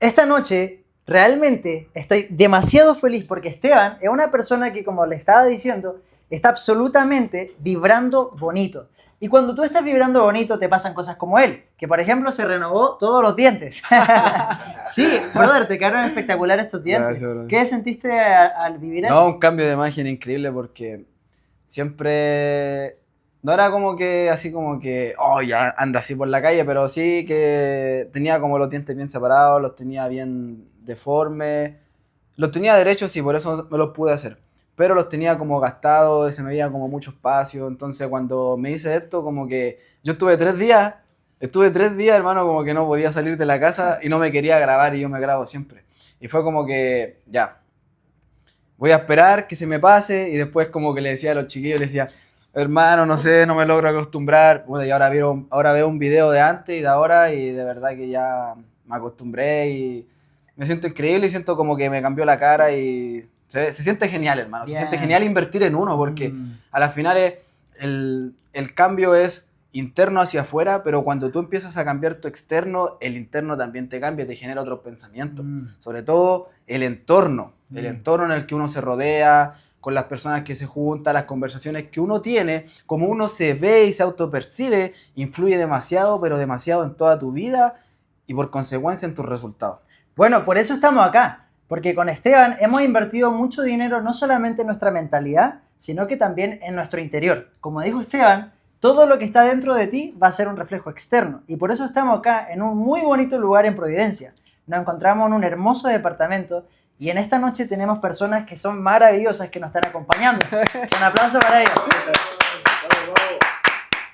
Esta noche realmente estoy demasiado feliz porque Esteban es una persona que, como le estaba diciendo, está absolutamente vibrando bonito. Y cuando tú estás vibrando bonito, te pasan cosas como él, que por ejemplo se renovó todos los dientes. Sí, brother, te quedaron espectaculares estos dientes. Gracias, bro. ¿Qué sentiste al vivir No, eso? un cambio de imagen increíble porque siempre no era como que así como que, oh, ya anda así por la calle, pero sí que tenía como los dientes bien separados, los tenía bien deformes, los tenía derechos y por eso me los pude hacer. Pero los tenía como gastados, se me veía como mucho espacio. Entonces cuando me hice esto, como que yo estuve 3 días, hermano, como que no podía salir de la casa y no me quería grabar y yo me grabo siempre. Y fue como que, ya, voy a esperar que se me pase y después como que le decía a los chiquillos, le decía, hermano, no sé, no me logro acostumbrar. Bueno, y ahora veo un video de antes y de ahora y de verdad que ya me acostumbré y me siento increíble y siento como que me cambió la cara y se siente genial, hermano. Se siente Bien. genial invertir en uno porque a las finales el cambio es interno hacia afuera, pero cuando tú empiezas a cambiar tu externo, el interno también te cambia, te genera otros pensamientos. Sobre todo el entorno en el que uno se rodea, con las personas que se juntan, las conversaciones que uno tiene, como uno se ve y se autopercibe, influye demasiado, pero demasiado en toda tu vida y por consecuencia en tus resultados. Bueno, por eso estamos acá, porque con Esteban hemos invertido mucho dinero no solamente en nuestra mentalidad, sino que también en nuestro interior. Como dijo Esteban, todo lo que está dentro de ti va a ser un reflejo externo, y por eso estamos acá en un muy bonito lugar en Providencia. Nos encontramos en un hermoso departamento y en esta noche tenemos personas que son maravillosas que nos están acompañando. Un aplauso para ellos.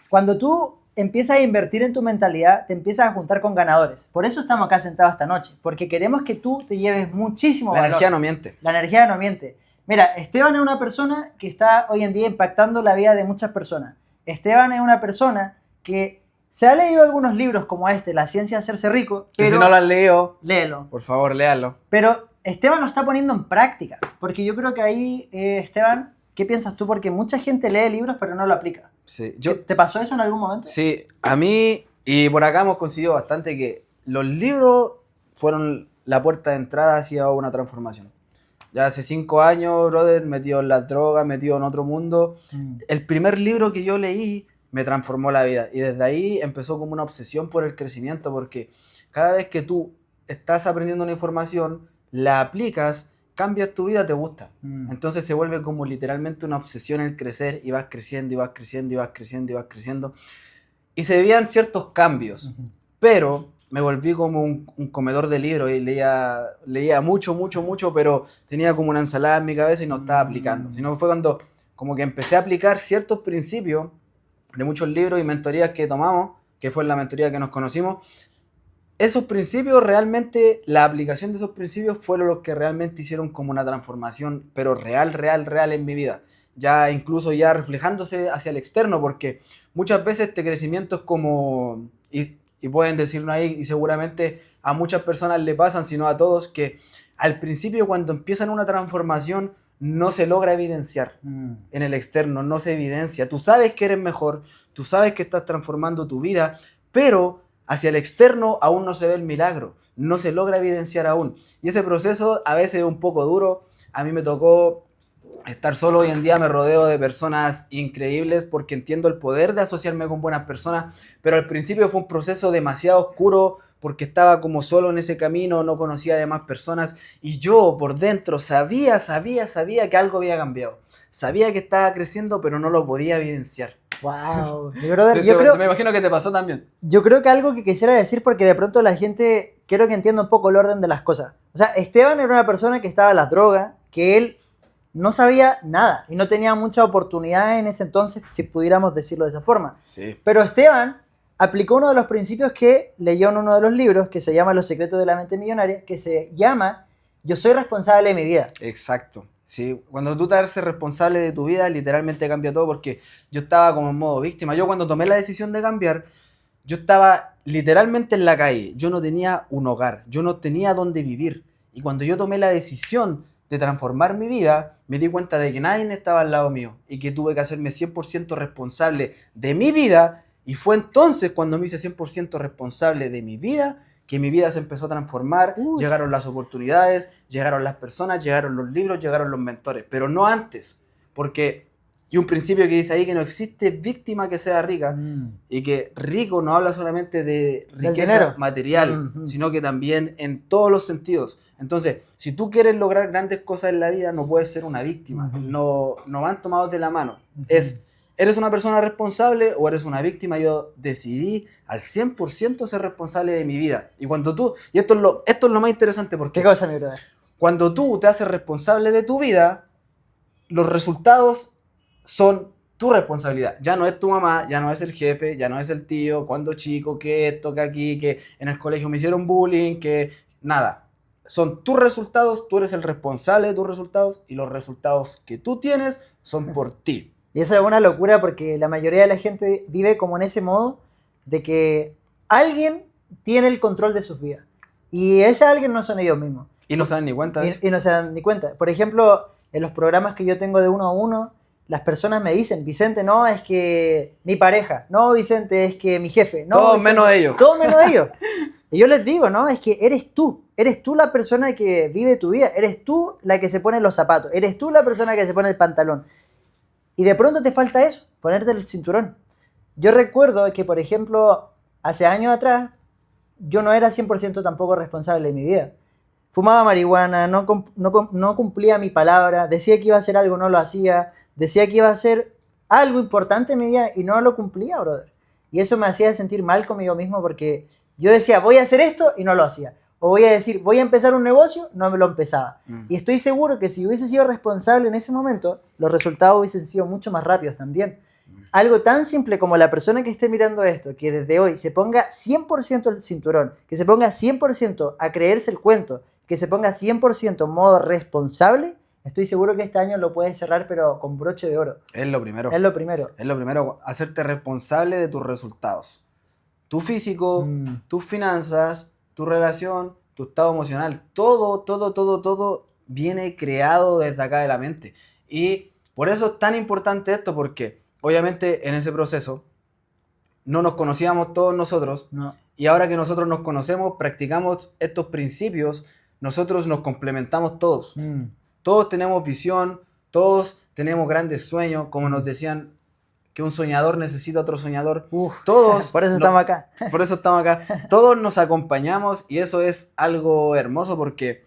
Cuando tú empiezas a invertir en tu mentalidad, te empiezas a juntar con ganadores. Por eso estamos acá sentados esta noche, porque queremos que tú te lleves muchísimo La valor. energía no miente. La energía no miente. Mira, Esteban es una persona que está hoy en día impactando la vida de muchas personas. Esteban es una persona que se ha leído algunos libros como este, La ciencia de hacerse rico, Que pero si no lo has leído, léelo. por favor, léalo. Pero Esteban lo está poniendo en práctica, porque yo creo que ahí, Esteban, ¿qué piensas tú? Porque mucha gente lee libros pero no lo aplica. Sí, ¿Te pasó eso en algún momento? sí, a mí y por acá hemos conseguido bastante que los libros fueron la puerta de entrada hacia una transformación. Ya hace 5 años, brother, metido en las drogas, metido en otro mundo. El primer libro que yo leí me transformó la vida y desde ahí empezó como una obsesión por el crecimiento porque cada vez que tú estás aprendiendo una información, la aplicas, cambias tu vida, te gusta. Entonces se vuelve como literalmente una obsesión el crecer y vas creciendo y vas creciendo y vas creciendo y vas creciendo. Y se veían ciertos cambios, pero me volví como un comedor de libros y leía mucho, mucho, mucho, pero tenía como una ensalada en mi cabeza y no estaba aplicando. Sino fue cuando como que empecé a aplicar ciertos principios de muchos libros y mentorías que tomamos, que fue la mentoría que nos conocimos. Esos principios realmente, la aplicación de esos principios fueron los que realmente hicieron como una transformación, pero real, real, real en mi vida. Ya incluso ya reflejándose hacia el externo, porque muchas veces este crecimiento es como, y pueden decirlo ahí, y seguramente a muchas personas le pasan, sino a todos, que al principio cuando empiezan una transformación no se logra evidenciar en el externo, no se evidencia. Tú sabes que eres mejor, tú sabes que estás transformando tu vida, pero hacia el externo aún no se ve el milagro, no se logra evidenciar aún. Y ese proceso a veces es un poco duro. A mí me tocó estar solo, hoy en día me rodeo de personas increíbles porque entiendo el poder de asociarme con buenas personas, pero al principio fue un proceso demasiado oscuro porque estaba como solo en ese camino, no conocía de más personas y yo por dentro sabía que algo había cambiado. Sabía que estaba creciendo, pero no lo podía evidenciar. Wow, brother, yo creo, Me imagino que te pasó también. yo creo que algo que quisiera decir, porque de pronto la gente, quiero que entienda un poco el orden de las cosas. O sea, Esteban era una persona que estaba en las drogas, que él no sabía nada y no tenía mucha oportunidad en ese entonces, si pudiéramos decirlo de esa forma. Sí. Pero Esteban aplicó uno de los principios que leyó en uno de los libros, que se llama Los secretos de la mente millonaria, que se llama Yo soy responsable de mi vida. Exacto. Sí, cuando tú te haces responsable de tu vida, literalmente cambia todo porque yo estaba como en modo víctima. Yo cuando tomé la decisión de cambiar, yo estaba literalmente en la calle. Yo no tenía un hogar, yo no tenía dónde vivir. Y cuando yo tomé la decisión de transformar mi vida, me di cuenta de que nadie estaba al lado mío y que tuve que hacerme 100% responsable de mi vida. Y fue entonces cuando me hice 100% responsable de mi vida que mi vida se empezó a transformar, Uy. llegaron las oportunidades, llegaron las personas, llegaron los libros, llegaron los mentores, pero no antes, porque hay un principio que dice ahí que no existe víctima que sea rica, y que rico no habla solamente de Del riqueza dinero. material, sino que también en todos los sentidos. Entonces, si tú quieres lograr grandes cosas en la vida, no puedes ser una víctima, no van tomados de la mano. ¿Eres una persona responsable o eres una víctima? Yo decidí al 100% ser responsable de mi vida. Y cuando tú, y esto es lo más interesante, porque ¿Qué cosa, mi brother? cuando tú te haces responsable de tu vida, los resultados son tu responsabilidad. Ya no es tu mamá, ya no es el jefe, ya no es el tío, cuando chico, que esto, que aquí, que en el colegio me hicieron bullying, que nada. Son tus resultados, tú eres el responsable de tus resultados y los resultados que tú tienes son por ti. Y eso es una locura porque la mayoría de la gente vive como en ese modo de que alguien tiene el control de sus vidas. Y ese alguien no son ellos mismos. Y no se dan ni cuenta de eso. Y no se dan ni cuenta. Por ejemplo, en los programas que yo tengo de 1 a 1, las personas me dicen, Vicente, no, es que mi pareja. No, Vicente, es que mi jefe. No, Todos Vicente, menos ellos. Todos menos ellos. Y yo les digo, no, es que eres tú la persona que vive tu vida, eres tú la que se pone los zapatos, eres tú la persona que se pone el pantalón. Y de pronto te falta eso, ponerte el cinturón. Yo recuerdo que, por ejemplo, hace años atrás, yo no era 100% tampoco responsable de mi vida. Fumaba marihuana, no cumplía mi palabra, decía que iba a hacer algo, no lo hacía, decía que iba a hacer algo importante en mi vida y no lo cumplía, brother. Y eso me hacía sentir mal conmigo mismo porque yo decía, voy a hacer esto y no lo hacía. O voy a decir, voy a empezar un negocio, no me lo empezaba. Y estoy seguro que si hubiese sido responsable en ese momento, los resultados hubiesen sido mucho más rápidos también. Algo tan simple como la persona que esté mirando esto, que desde hoy se ponga 100% el cinturón, que se ponga 100% a creerse el cuento, que se ponga 100% en modo responsable, estoy seguro que este año lo puedes cerrar pero con broche de oro. Es lo primero. Es lo primero. Es lo primero, hacerte responsable de tus resultados. Tu físico, tus finanzas, tu relación, tu estado emocional, todo viene creado desde acá de la mente. Y por eso es tan importante esto, porque obviamente en ese proceso no nos conocíamos todos nosotros, No. y ahora que nosotros nos conocemos, practicamos estos principios, nosotros nos complementamos todos. Todos tenemos visión, todos tenemos grandes sueños, como nos decían que un soñador necesita otro soñador. Todos. Por eso estamos acá. Por eso estamos acá. Todos nos acompañamos y eso es algo hermoso porque,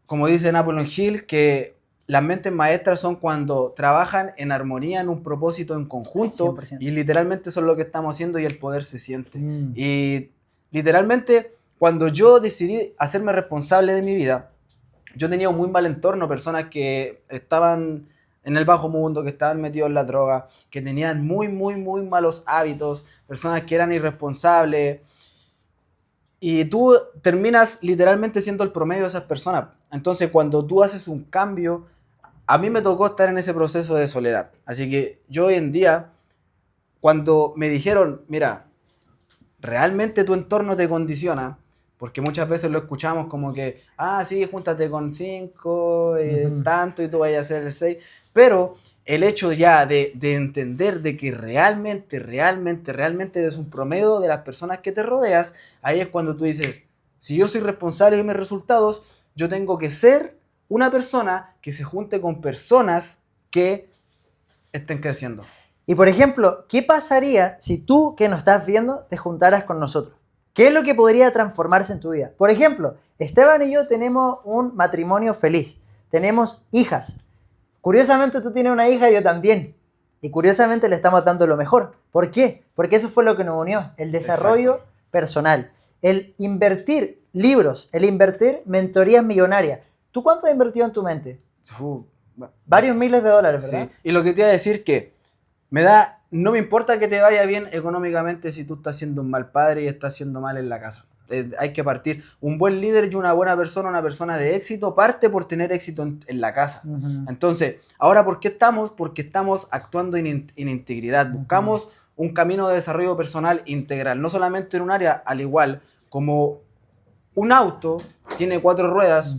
como dice Napoleon Hill, que las mentes maestras son cuando trabajan en armonía, en un propósito en conjunto, 100%. y literalmente eso es lo que estamos haciendo y el poder se siente. Y literalmente, cuando yo decidí hacerme responsable de mi vida, yo tenía un muy mal entorno, personas que estaban en el bajo mundo, que estaban metidos en la droga, que tenían muy malos hábitos, personas que eran irresponsables, y tú terminas literalmente siendo el promedio de esas personas. Entonces, cuando tú haces un cambio, a mí me tocó estar en ese proceso de soledad. Así que yo hoy en día, cuando me dijeron, mira, realmente tu entorno te condiciona, porque muchas veces lo escuchamos como que, sí, júntate con 5, tanto, y tú vayas a hacer el 6. Pero el hecho ya de entender de que realmente eres un promedio de las personas que te rodeas, ahí es cuando tú dices, si yo soy responsable de mis resultados, yo tengo que ser una persona que se junte con personas que estén creciendo. Y por ejemplo, ¿qué pasaría si tú que nos estás viendo te juntaras con nosotros? ¿Qué es lo que podría transformarse en tu vida? Por ejemplo, Esteban y yo tenemos un matrimonio feliz. Tenemos hijas. Curiosamente tú tienes una hija y yo también. Y curiosamente le estamos dando lo mejor. ¿Por qué? Porque eso fue lo que nos unió. El desarrollo personal. El invertir libros. El invertir mentorías millonarias. ¿Tú cuánto has invertido en tu mente? Varios miles de dólares, ¿verdad? Sí. Y lo que te iba a decir que no me importa que te vaya bien económicamente si tú estás siendo un mal padre y estás haciendo mal en la casa. Hay que partir. Un buen líder y una buena persona, una persona de éxito, parte por tener éxito en la casa. Entonces, ahora, ¿por qué estamos? Porque estamos actuando en integridad. Buscamos un camino de desarrollo personal integral, no solamente en un área, al igual como un auto tiene 4 ruedas,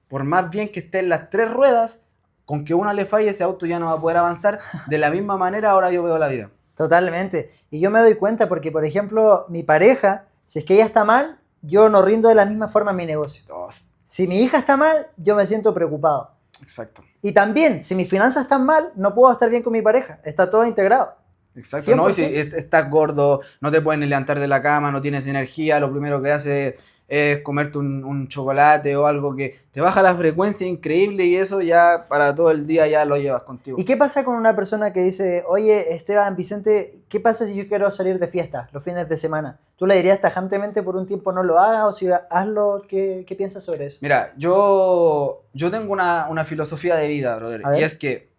por más bien que esté en las 3 ruedas, con que una le falle, ese auto ya no va a poder avanzar. De la misma manera ahora yo veo la vida. Totalmente. Y yo me doy cuenta porque, por ejemplo, mi pareja Si es que ella está mal, yo no rindo de la misma forma en mi negocio. Oh, Si mi hija está mal, yo me siento preocupado. exacto. Y también, si mis finanzas están mal, no puedo estar bien con mi pareja. Está todo integrado. Exacto, ¿no? Y 100%. si estás gordo, no te puedes ni levantar de la cama, no tienes energía, lo primero que haces es comerte un chocolate o algo que te baja la frecuencia increíble y eso ya para todo el día ya lo llevas contigo. ¿Y qué pasa con una persona que dice, oye, Esteban, Vicente, ¿qué pasa si yo quiero salir de fiesta los fines de semana? ¿Tú le dirías tajantemente por un tiempo no lo hagas o si hazlo? ¿Qué piensas sobre eso? Mira, yo tengo una filosofía de vida, brother, A ver. y es que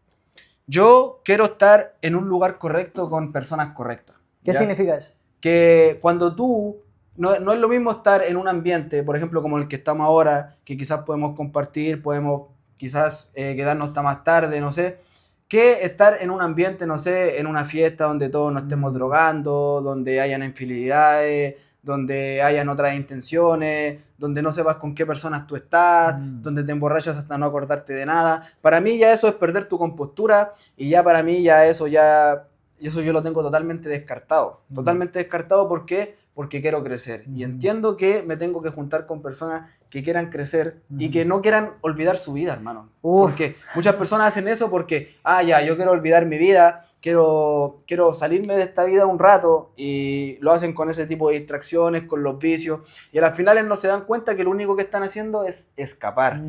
yo quiero estar en un lugar correcto con personas correctas. ¿Qué ¿ya? significa eso? Que cuando tú, no es lo mismo estar en un ambiente, por ejemplo, como el que estamos ahora, que quizás podemos compartir, podemos quizás quedarnos hasta más tarde, no sé, que estar en un ambiente, no sé, en una fiesta donde todos nos estemos drogando, donde hayan infidelidades, donde hayan otras intenciones, donde no sepas con qué personas tú estás, donde te emborrachas hasta no acordarte de nada. Para mí ya eso es perder tu compostura y ya para mí ya eso yo lo tengo totalmente descartado. Totalmente descartado, ¿por qué? Porque quiero crecer. Y entiendo que me tengo que juntar con personas que quieran crecer y que no quieran olvidar su vida, hermano. Uf. Porque muchas personas hacen eso porque, ya, yo quiero olvidar mi vida, quiero salirme de esta vida un rato y lo hacen con ese tipo de distracciones, con los vicios. Y a las finales no se dan cuenta que lo único que están haciendo es escapar.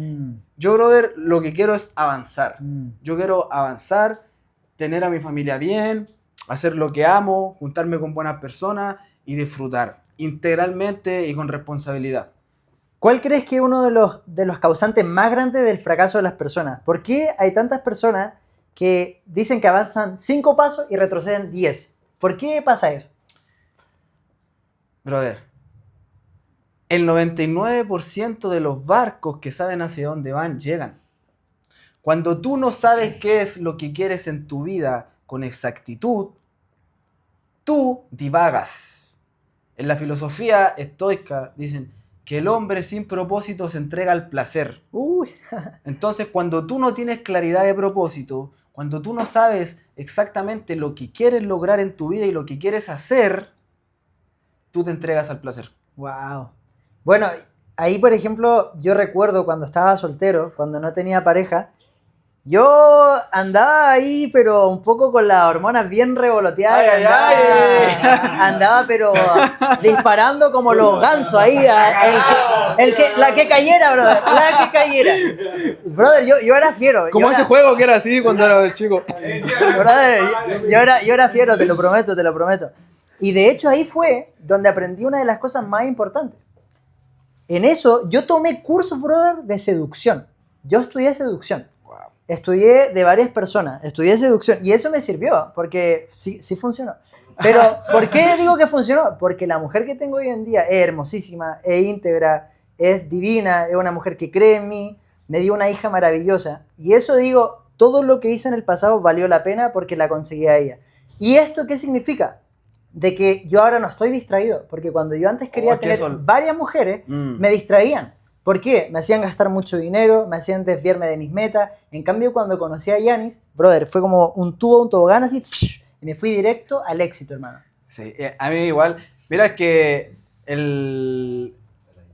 Yo, brother, lo que quiero es avanzar. Yo quiero avanzar, tener a mi familia bien, hacer lo que amo, juntarme con buenas personas y disfrutar integralmente y con responsabilidad. ¿Cuál crees que es uno de los causantes más grandes del fracaso de las personas? ¿Por qué hay tantas personas que dicen que avanzan 5 pasos y retroceden 10? ¿Por qué pasa eso? Brother, el 99% de los barcos que saben hacia dónde van, llegan. Cuando tú no sabes qué es lo que quieres en tu vida con exactitud, tú divagas. En la filosofía estoica dicen que el hombre sin propósito se entrega al placer. Uy. Entonces, cuando tú no tienes claridad de propósito, cuando tú no sabes exactamente lo que quieres lograr en tu vida y lo que quieres hacer, tú te entregas al placer. Wow. Bueno, ahí por ejemplo, yo recuerdo cuando estaba soltero, cuando no tenía pareja, yo andaba ahí, pero un poco con las hormonas bien revoloteadas. Ay, Andaba, pero disparando como los gansos ahí. La que cayera, brother. La que cayera. Brother, yo era fiero. Como ese juego que era así cuando era el chico. Brother, yo era fiero, te lo prometo, te lo prometo. Y de hecho ahí fue donde aprendí una de las cosas más importantes. En eso, yo tomé cursos, brother, de seducción. Yo estudié seducción. Estudié de varias personas, estudié seducción y eso me sirvió porque sí funcionó. Pero, ¿por qué digo que funcionó? Porque la mujer que tengo hoy en día es hermosísima, es íntegra, es divina, es una mujer que cree en mí, me dio una hija maravillosa. Y eso digo, todo lo que hice en el pasado valió la pena porque la conseguí a ella. ¿Y esto qué significa? De que yo ahora no estoy distraído, porque cuando yo antes quería tener varias mujeres, me distraían. ¿Por qué? Me hacían gastar mucho dinero, me hacían desviarme de mis metas. En cambio, cuando conocí a Yanis, brother, fue como un tobogán así, y me fui directo al éxito, hermano. Sí, a mí igual. Mira que en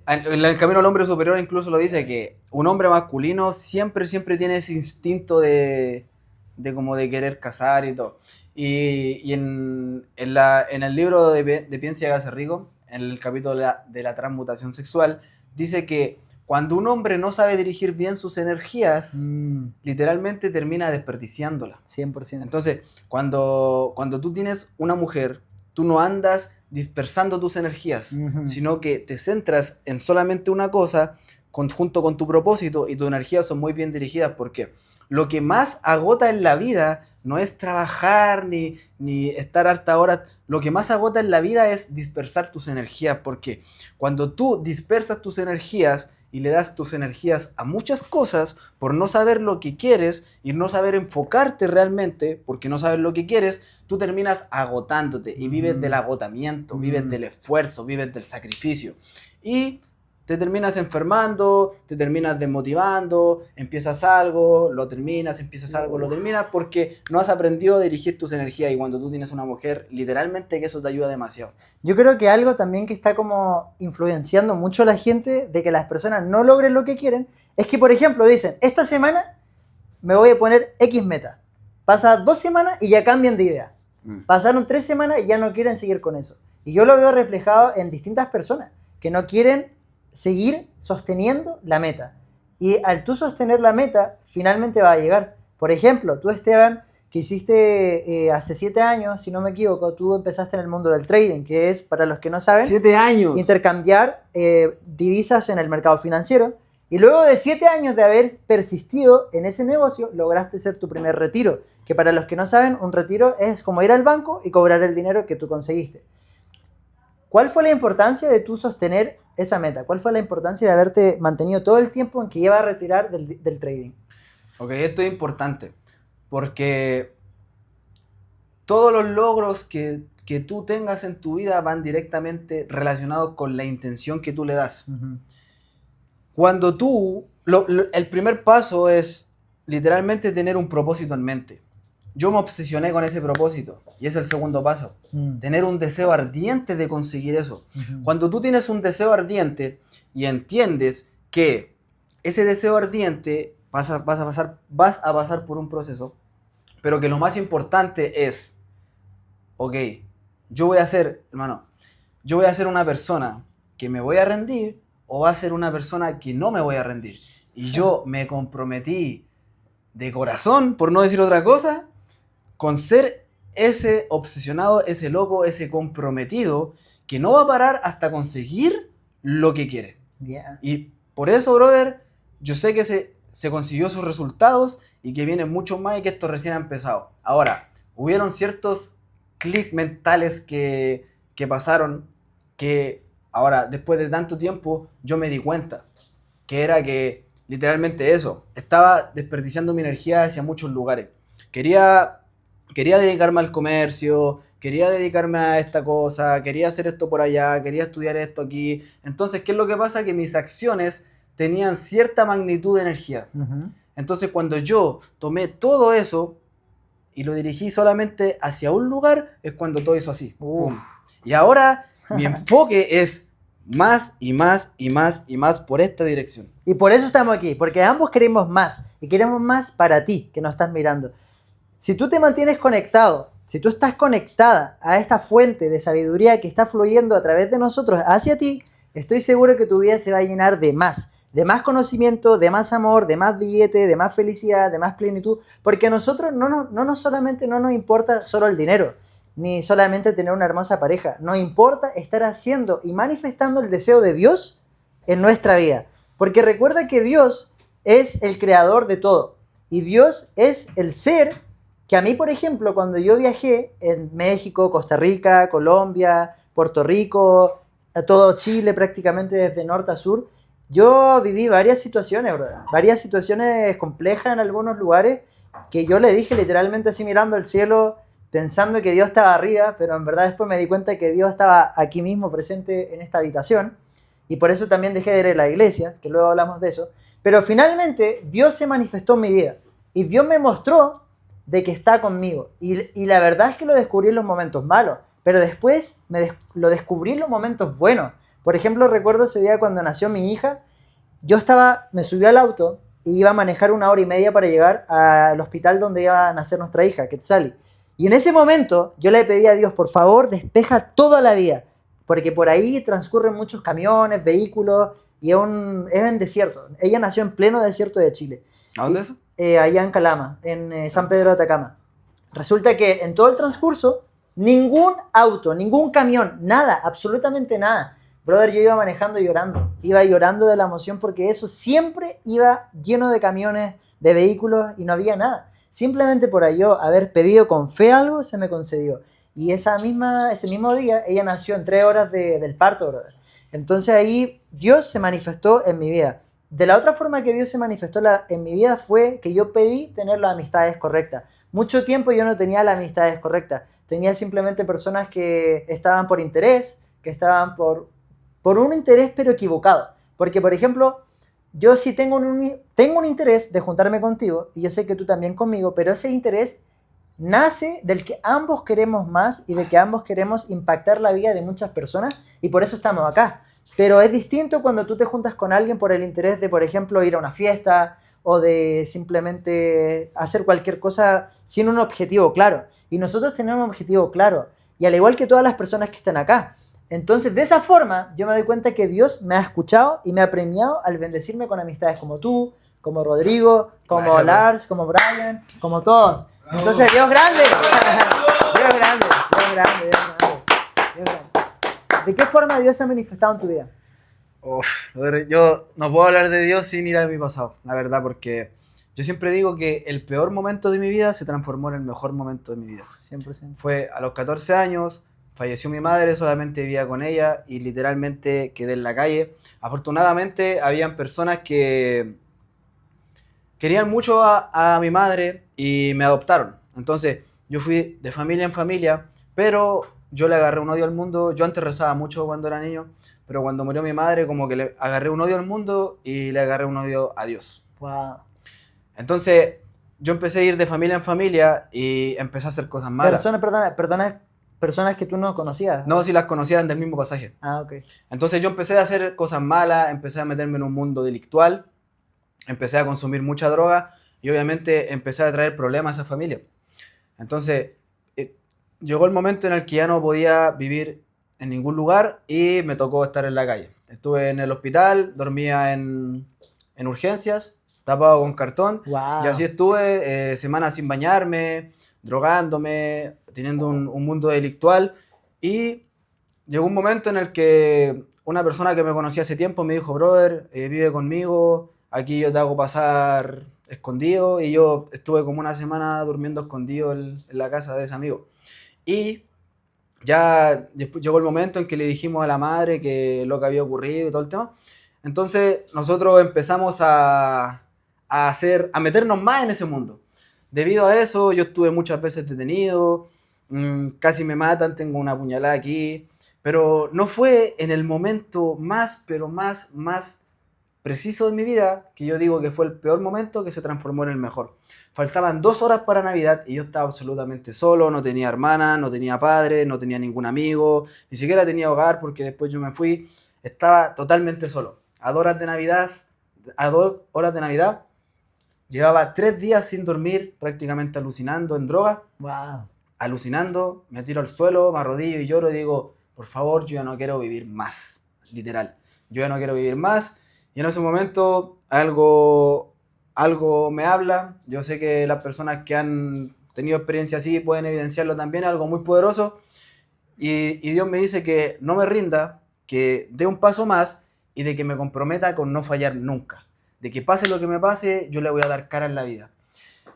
el camino al hombre superior incluso lo dice que un hombre masculino siempre tiene ese instinto de como de querer cazar y todo. Y en el libro de Piensa y hágase rico, en el capítulo de la transmutación sexual, dice que cuando un hombre no sabe dirigir bien sus energías, literalmente termina desperdiciándolas. 100%. Entonces, cuando tú tienes una mujer, tú no andas dispersando tus energías, sino que te centras en solamente una cosa junto con tu propósito y tus energías son muy bien dirigidas. Porque lo que más agota en la vida no es trabajar ni estar harta horas. Lo que más agota en la vida es dispersar tus energías, porque cuando tú dispersas tus energías y le das tus energías a muchas cosas por no saber lo que quieres y no saber enfocarte realmente, porque no sabes lo que quieres, tú terminas agotándote y vives del agotamiento, vives del esfuerzo, vives del sacrificio. Y te terminas enfermando, te terminas desmotivando, empiezas algo, lo terminas, empiezas algo, lo terminas, porque no has aprendido a dirigir tus energías, y cuando tú tienes una mujer, literalmente que eso te ayuda demasiado. Yo creo que algo también que está como influenciando mucho a la gente de que las personas no logren lo que quieren, es que, por ejemplo, dicen, esta semana me voy a poner X meta. Pasa 2 semanas y ya cambian de idea. Pasaron 3 semanas y ya no quieren seguir con eso. Y yo lo veo reflejado en distintas personas que no quieren seguir sosteniendo la meta. Y al tú sostener la meta, finalmente va a llegar. Por ejemplo, tú, Esteban, que hiciste hace 7 años, si no me equivoco, tú empezaste en el mundo del trading, que es, para los que no saben, 7 años. intercambiar divisas en el mercado financiero. Y luego de 7 años de haber persistido en ese negocio, lograste ser tu primer retiro. Que para los que no saben, un retiro es como ir al banco y cobrar el dinero que tú conseguiste. ¿Cuál fue la importancia de tú sostener esa meta? ¿Cuál fue la importancia de haberte mantenido todo el tiempo en que iba a retirar del trading? Ok, esto es importante, porque todos los logros que tú tengas en tu vida van directamente relacionados con la intención que tú le das. Cuando tú, el primer paso es literalmente tener un propósito en mente. Yo me obsesioné con ese propósito y es el segundo paso. Tener un deseo ardiente de conseguir eso. Cuando tú tienes un deseo ardiente y entiendes que ese deseo ardiente vas a pasar por un proceso, pero que lo más importante es, ok, yo voy a ser una persona que me voy a rendir, o va a ser una persona que no me voy a rendir. Y yo me comprometí de corazón, por no decir otra cosa, con ser ese obsesionado, ese loco, ese comprometido, que no va a parar hasta conseguir lo que quiere. Yeah. Y por eso, brother, yo sé que se consiguió sus resultados y que vienen muchos más y que esto recién ha empezado. Ahora, hubieron ciertos clics mentales que pasaron, que ahora, después de tanto tiempo, yo me di cuenta que era que literalmente eso, estaba desperdiciando mi energía hacia muchos lugares. Quería dedicarme al comercio, quería dedicarme a esta cosa, quería hacer esto por allá, quería estudiar esto aquí. Entonces, ¿qué es lo que pasa? Que mis acciones tenían cierta magnitud de energía. Entonces, cuando yo tomé todo eso y lo dirigí solamente hacia un lugar, es cuando todo hizo así. ¡Pum! Y ahora mi enfoque es más y más y más y más por esta dirección. Y por eso estamos aquí, porque ambos queremos más. Y queremos más para ti, que nos estás mirando. Si tú te mantienes conectado, si tú estás conectada a esta fuente de sabiduría que está fluyendo a través de nosotros hacia ti, estoy seguro que tu vida se va a llenar de más conocimiento, de más amor, de más billete, de más felicidad, de más plenitud, porque a nosotros no solamente no nos importa solo el dinero, ni solamente tener una hermosa pareja, nos importa estar haciendo y manifestando el deseo de Dios en nuestra vida, porque recuerda que Dios es el creador de todo, y Dios es el ser que a mí, por ejemplo, cuando yo viajé en México, Costa Rica, Colombia, Puerto Rico, a todo Chile prácticamente desde norte a sur, yo viví varias situaciones, brother. Varias situaciones complejas en algunos lugares que yo le dije literalmente así mirando al cielo, pensando que Dios estaba arriba, pero en verdad después me di cuenta que Dios estaba aquí mismo presente en esta habitación, y por eso también dejé de ir a la iglesia, que luego hablamos de eso. Pero finalmente Dios se manifestó en mi vida y Dios me mostró de que está conmigo, y la verdad es que lo descubrí en los momentos malos, pero después lo descubrí en los momentos buenos. Por ejemplo, recuerdo ese día cuando nació mi hija, me subí al auto y iba a manejar 1 hora y media para llegar al hospital donde iba a nacer nuestra hija, Quetzali. Y en ese momento yo le pedí a Dios, por favor, despeja toda la vía, porque por ahí transcurren muchos camiones, vehículos, y es en desierto. Ella nació en pleno desierto de Chile. ¿A dónde es eso? Allá en Calama, en San Pedro de Atacama. Resulta que en todo el transcurso, ningún auto, ningún camión, nada, absolutamente nada. Brother, yo iba manejando y llorando. Iba llorando de la emoción porque eso siempre iba lleno de camiones, de vehículos, y no había nada. Simplemente por yo haber pedido con fe algo, se me concedió. Y ese mismo día, ella nació en 3 horas del parto, brother. Entonces ahí Dios se manifestó en mi vida. De la otra forma que Dios se manifestó en mi vida fue que yo pedí tener las amistades correctas. Mucho tiempo yo no tenía las amistades correctas. Tenía simplemente personas que estaban por interés, que estaban por un interés pero equivocado. Porque, por ejemplo, yo sí tengo un interés de juntarme contigo, y yo sé que tú también conmigo, pero ese interés nace del que ambos queremos más y de que ambos queremos impactar la vida de muchas personas, y por eso estamos acá. Pero es distinto cuando tú te juntas con alguien por el interés de, por ejemplo, ir a una fiesta o de simplemente hacer cualquier cosa sin un objetivo claro. Y nosotros tenemos un objetivo claro, y al igual que todas las personas que están acá. Entonces, de esa forma, yo me doy cuenta que Dios me ha escuchado y me ha premiado al bendecirme con amistades como tú, como Rodrigo, como Gracias, Lars, como Brian, como todos. Entonces, Dios grande. Dios grande, Dios grande, Dios grande, Dios grande. ¿De qué forma Dios se ha manifestado en tu vida? Uf, brother, yo no puedo hablar de Dios sin ir a mi pasado, la verdad, porque yo siempre digo que el peor momento de mi vida se transformó en el mejor momento de mi vida. 100%. Fue a los 14 años, falleció mi madre, solamente vivía con ella y literalmente quedé en la calle. Afortunadamente, habían personas que querían mucho a mi madre y me adoptaron. Entonces, yo fui de familia en familia, pero yo le agarré un odio al mundo. Yo antes rezaba mucho cuando era niño, pero cuando murió mi madre, como que le agarré un odio al mundo y le agarré un odio a Dios. Wow. Entonces, yo empecé a ir de familia en familia y empecé a hacer cosas malas. Personas que tú no conocías. No, si las conocieran del mismo pasaje. Ah, ok. Entonces yo empecé a hacer cosas malas, empecé a meterme en un mundo delictual, empecé a consumir mucha droga y obviamente empecé a traer problemas a esa familia. Entonces llegó el momento en el que ya no podía vivir en ningún lugar y me tocó estar en la calle. Estuve en el hospital, dormía en urgencias, tapado con cartón, Wow. y así estuve semanas sin bañarme, drogándome, teniendo un mundo delictual, y llegó un momento en el que una persona que me conocía hace tiempo me dijo, brother, vive conmigo, aquí yo te hago pasar escondido, y yo estuve como una semana durmiendo escondido en la casa de ese amigo. Y ya después llegó el momento en que le dijimos a la madre que lo que había ocurrido y todo el tema. Entonces nosotros empezamos a meternos más en ese mundo. Debido a eso, yo estuve muchas veces detenido, casi me matan, tengo una puñalada aquí, pero no fue en el momento más, pero más preciso de mi vida, que yo digo que fue el peor momento, que se transformó en el mejor. Faltaban 2 horas para Navidad y yo estaba absolutamente solo, no tenía hermana, no tenía padre, no tenía ningún amigo, ni siquiera tenía hogar porque después yo me fui, estaba totalmente solo. A 2 horas de Navidad, llevaba 3 días sin dormir, prácticamente alucinando en droga, Wow. alucinando, me tiro al suelo, me arrodillo y lloro y digo, por favor, yo ya no quiero vivir más, literal, yo ya no quiero vivir más. Y en ese momento algo me habla, yo sé que las personas que han tenido experiencia así pueden evidenciarlo también, algo muy poderoso, y Dios me dice que no me rinda, que dé un paso más y de que me comprometa con no fallar nunca, de que pase lo que me pase, yo le voy a dar cara en la vida.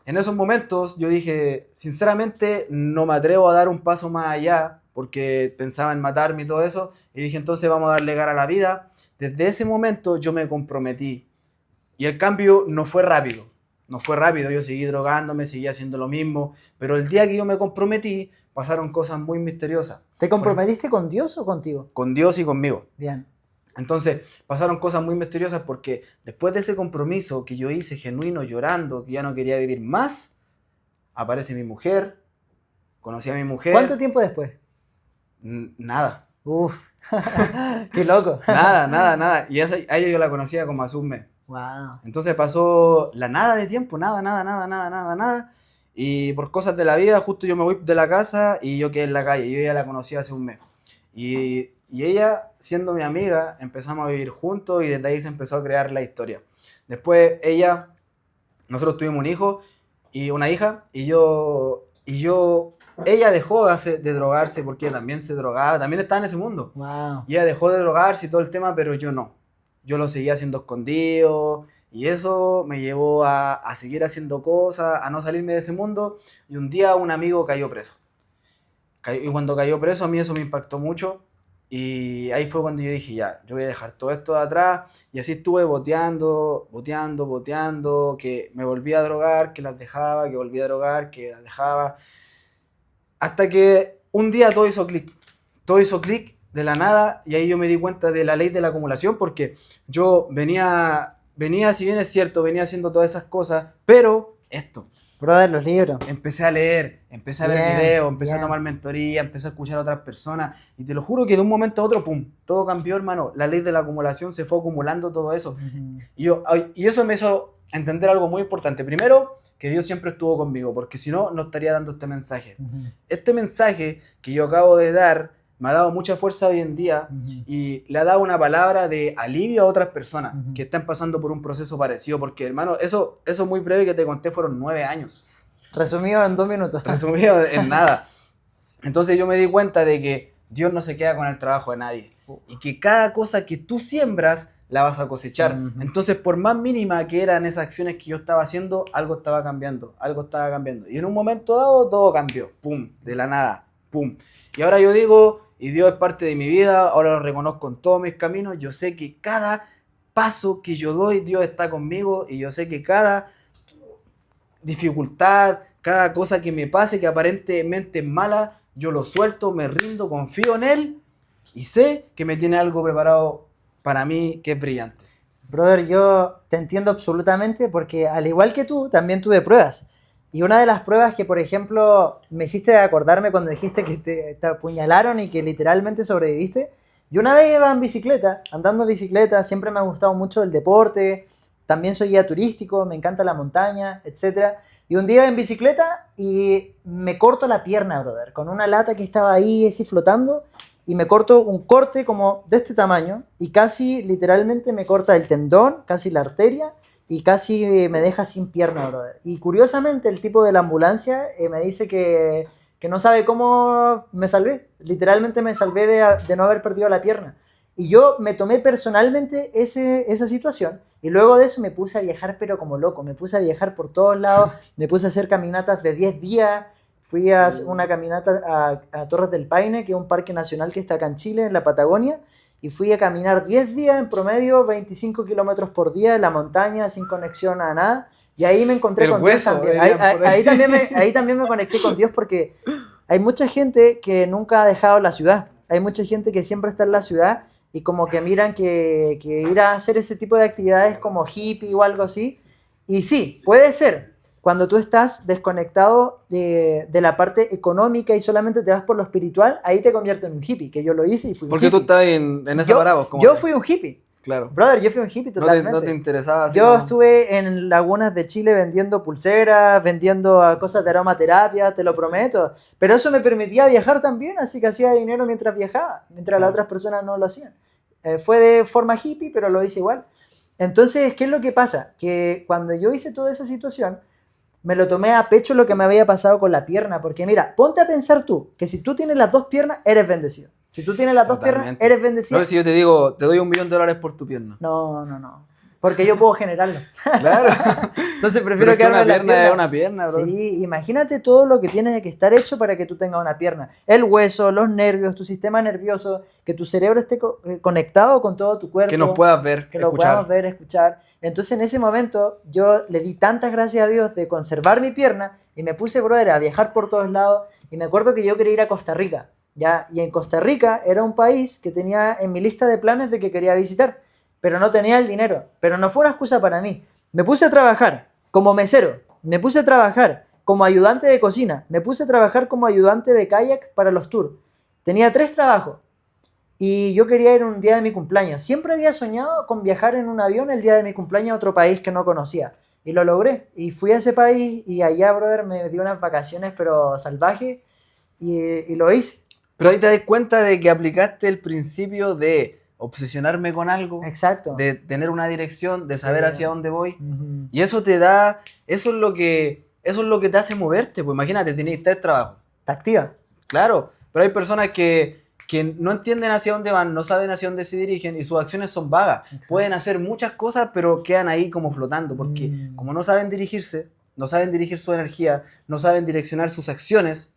En esos momentos yo dije, sinceramente no me atrevo a dar un paso más allá porque pensaba en matarme y todo eso, y dije, entonces vamos a darle cara a la vida. Desde ese momento yo me comprometí y el cambio no fue rápido, yo seguí drogándome, seguí haciendo lo mismo, pero el día que yo me comprometí pasaron cosas muy misteriosas. ¿Te comprometiste con Dios o contigo? Con Dios y conmigo. Bien. Entonces pasaron cosas muy misteriosas porque después de ese compromiso que yo hice genuino, llorando, que ya no quería vivir más, aparece mi mujer, conocí a mi mujer. ¿Cuánto tiempo después? Nada. Uf, qué loco. Nada. Y a ella yo la conocía como hace un mes. Wow. Entonces pasó la nada de tiempo, nada. Y por cosas de la vida, justo yo me voy de la casa y yo quedé en la calle. Yo ya la conocía hace un mes. Y ella, siendo mi amiga, empezamos a vivir juntos y desde ahí se empezó a crear la historia. Después nosotros tuvimos un hijo y una hija, ella dejó de drogarse porque ella también se drogaba, también estaba en ese mundo. Wow. Y ella dejó de drogarse y todo el tema, pero yo no. Yo lo seguía haciendo escondido y eso me llevó a seguir haciendo cosas, a no salirme de ese mundo. Y un día un amigo cayó preso. Y cuando cayó preso a mí eso me impactó mucho. Y ahí fue cuando yo dije, ya, yo voy a dejar todo esto de atrás. Y así estuve boteando, que me volví a drogar, que las dejaba, que volví a drogar, que las dejaba. Hasta que un día todo hizo clic. de la nada, y ahí yo me di cuenta de la ley de la acumulación, porque yo venía, si bien es cierto, venía haciendo todas esas cosas, pero esto, Brother, los libros. empecé a leer, empecé a ver Bien, videos, empecé bien. a tomar mentoría, empecé a escuchar a otras personas, y te lo juro que de un momento a otro, pum, todo cambió, hermano. La ley de la acumulación se fue acumulando todo eso. Ujú. Y eso me hizo entender algo muy importante. Primero, que Dios siempre estuvo conmigo, porque si no, no estaría dando este mensaje. Ujú. Este mensaje que yo acabo de dar me ha dado mucha fuerza hoy en día Ujú. y le ha dado una palabra de alivio a otras personas Ujú. que están pasando por un proceso parecido, porque hermano, eso muy breve que te conté fueron 9 años, Resumido en 2 minutos. resumido en nada. Entonces yo me di cuenta de que Dios no se queda con el trabajo de nadie y que cada cosa que tú siembras la vas a cosechar. Ujú. Entonces, por más mínima que eran esas acciones que yo estaba haciendo, algo estaba cambiando, algo estaba cambiando. Y en un momento dado todo cambió, pum, de la nada, pum. Y ahora yo digo, y Dios es parte de mi vida, ahora lo reconozco en todos mis caminos, yo sé que cada paso que yo doy, Dios está conmigo, y yo sé que cada dificultad, cada cosa que me pase que aparentemente es mala, yo lo suelto, me rindo, confío en Él, y sé que me tiene algo preparado para mí que es brillante. Brother, yo te entiendo absolutamente porque al igual que tú, también tuve pruebas. Y una de las pruebas que, por ejemplo, me hiciste acordarme cuando dijiste que te apuñalaron y que literalmente sobreviviste. Yo una vez iba en bicicleta, andando en bicicleta, siempre me ha gustado mucho el deporte, también soy guía turístico, me encanta la montaña, etc. Y un día en bicicleta y me corto la pierna, brother, con una lata que estaba ahí así flotando. Y me corto un corte como de este tamaño y casi literalmente me corta el tendón, casi la arteria y casi me deja sin pierna, brother. Y curiosamente el tipo de la ambulancia me dice que no sabe cómo me salvé. Literalmente me salvé de no haber perdido la pierna. Y yo me tomé personalmente esa situación y luego de eso me puse a viajar pero como loco. Me puse a viajar por todos lados, me puse a hacer caminatas de 10 días. Fui a hacer una caminata a Torres del Paine, que es un parque nacional que está acá en Chile, en la Patagonia, y fui a caminar 10 días en promedio, 25 kilómetros por día en la montaña, sin conexión a nada, y ahí me encontré El con hueso, Dios también. dirían por ahí. Ahí también me conecté con Dios porque hay mucha gente que nunca ha dejado la ciudad, hay mucha gente que siempre está en la ciudad y como que miran que ir a hacer ese tipo de actividades como hippie o algo así, y sí, puede ser. Cuando tú estás desconectado de la parte económica y solamente te vas por lo espiritual, ahí te conviertes en un hippie, que yo lo hice y fui un Porque hippie. tú estás en esa Yo, parada, yo fui un hippie. Claro. Brother, yo fui un hippie No totalmente. te interesaba así Yo como- estuve en lagunas de Chile vendiendo pulseras, vendiendo cosas de aromaterapia, te lo prometo. Pero eso me permitía viajar también, así que hacía dinero mientras viajaba, mientras las otras personas no lo hacían. Fue de forma hippie, pero lo hice igual. Entonces, ¿qué es lo que pasa? Que cuando yo hice toda esa situación, me lo tomé a pecho lo que me había pasado con la pierna. Porque mira, ponte a pensar tú, que si tú tienes las dos piernas, eres bendecido. Si tú tienes las dos piernas, Totalmente. eres bendecido. No, si yo te digo, te doy $1 millón por tu pierna. No. Porque yo puedo generarlo. Claro. Entonces Pero prefiero es que quedarme una en la pierna pierna. es una pierna, bro. Sí, imagínate todo lo que tiene que estar hecho para que tú tengas una pierna. El hueso, los nervios, tu sistema nervioso, que tu cerebro esté conectado con todo tu cuerpo. Que nos puedas ver, Que lo escuchar. podamos ver, escuchar. Entonces en ese momento yo le di tantas gracias a Dios de conservar mi pierna y me puse, brother, a viajar por todos lados. Y me acuerdo que yo quería ir a Costa Rica, ¿ya? Y en Costa Rica era un país que tenía en mi lista de planes de que quería visitar, pero no tenía el dinero. Pero no fue una excusa para mí. Me puse a trabajar como mesero, me puse a trabajar como ayudante de cocina, me puse a trabajar como ayudante de kayak para los tours. Tenía 3 trabajos. Y yo quería ir un día de mi cumpleaños. Siempre había soñado con viajar en un avión el día de mi cumpleaños a otro país que no conocía. Y lo logré. Y fui a ese país y allá, brother, me dio unas vacaciones pero salvajes y lo hice. Pero ahí te das cuenta de que aplicaste el principio de obsesionarme con algo, Exacto. de tener una dirección, de saber Sí. hacia dónde voy. Ujú. Y eso te da, eso es lo que te hace moverte. Pues imagínate, tenés 3 trabajos. Te activa. Claro, pero hay personas que no entienden hacia dónde van, no saben hacia dónde se dirigen y sus acciones son vagas. Exacto. Pueden hacer muchas cosas, pero quedan ahí como flotando, porque como no saben dirigirse, no saben dirigir su energía, no saben direccionar sus acciones,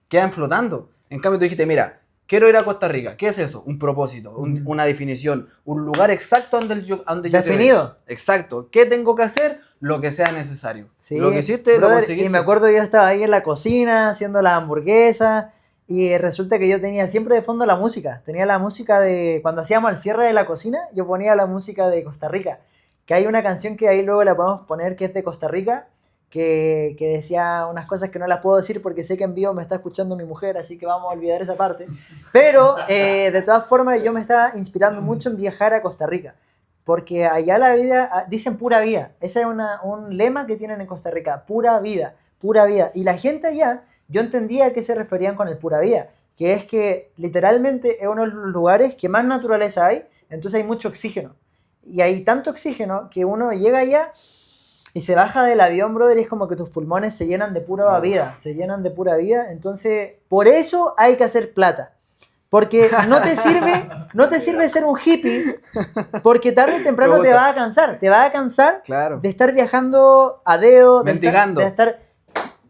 quedan flotando. En cambio tú dijiste, mira, quiero ir a Costa Rica. ¿Qué es eso? Un propósito, una definición, un lugar exacto donde yo quiero ir. Definido. Exacto. ¿Qué tengo que hacer? Lo que sea necesario. Sí, Lo que hiciste, lo brother, conseguiste. y me acuerdo yo estaba ahí en la cocina haciendo las hamburguesas y resulta que yo tenía siempre de fondo la música. Tenía la música de... Cuando hacíamos el cierre de la cocina, yo ponía la música de Costa Rica. Que hay una canción que ahí luego la podemos poner que es de Costa Rica, que decía unas cosas que no las puedo decir porque sé que en vivo me está escuchando mi mujer, así que vamos a olvidar esa parte. Pero de todas formas yo me estaba inspirando mucho en viajar a Costa Rica. Porque allá la vida, dicen pura vida. Ese es un lema que tienen en Costa Rica, pura vida, pura vida. Y la gente allá, yo entendía a qué se referían con el pura vida, que es que literalmente es uno de los lugares que más naturaleza hay, entonces hay mucho oxígeno. Y hay tanto oxígeno que uno llega allá y se baja del avión, brother, y es como que tus pulmones se llenan de pura vida, se llenan de pura vida. Entonces, por eso hay que hacer plata. Porque no te sirve ser un hippie, porque tarde o temprano te vas a cansar Claro. de estar viajando a dedo, Mendigando. de estar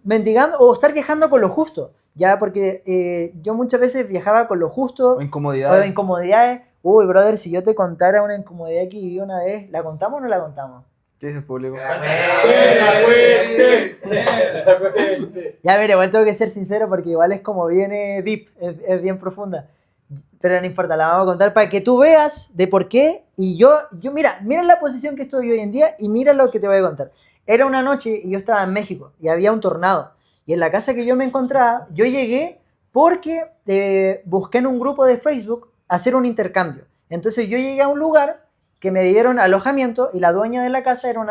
mendigando o estar viajando con lo justo, ya, porque yo muchas veces viajaba con lo justo O incomodidad. o incomodidades. Uy, brother, si yo te contara una incomodidad que viví una vez, ¿la contamos o no la contamos? ¿Qué dice el público? Ya, mire, igual tengo que ser sincero porque igual es como viene deep, es bien profunda. Pero no importa, la vamos a contar para que tú veas de por qué. Y yo mira la posición que estoy hoy en día y mira lo que te voy a contar. Era una noche y yo estaba en México y había un tornado. Y en la casa que yo me encontraba, yo llegué porque busqué en un grupo de Facebook hacer un intercambio. Entonces yo llegué a un lugar que me dieron alojamiento y la dueña de la casa era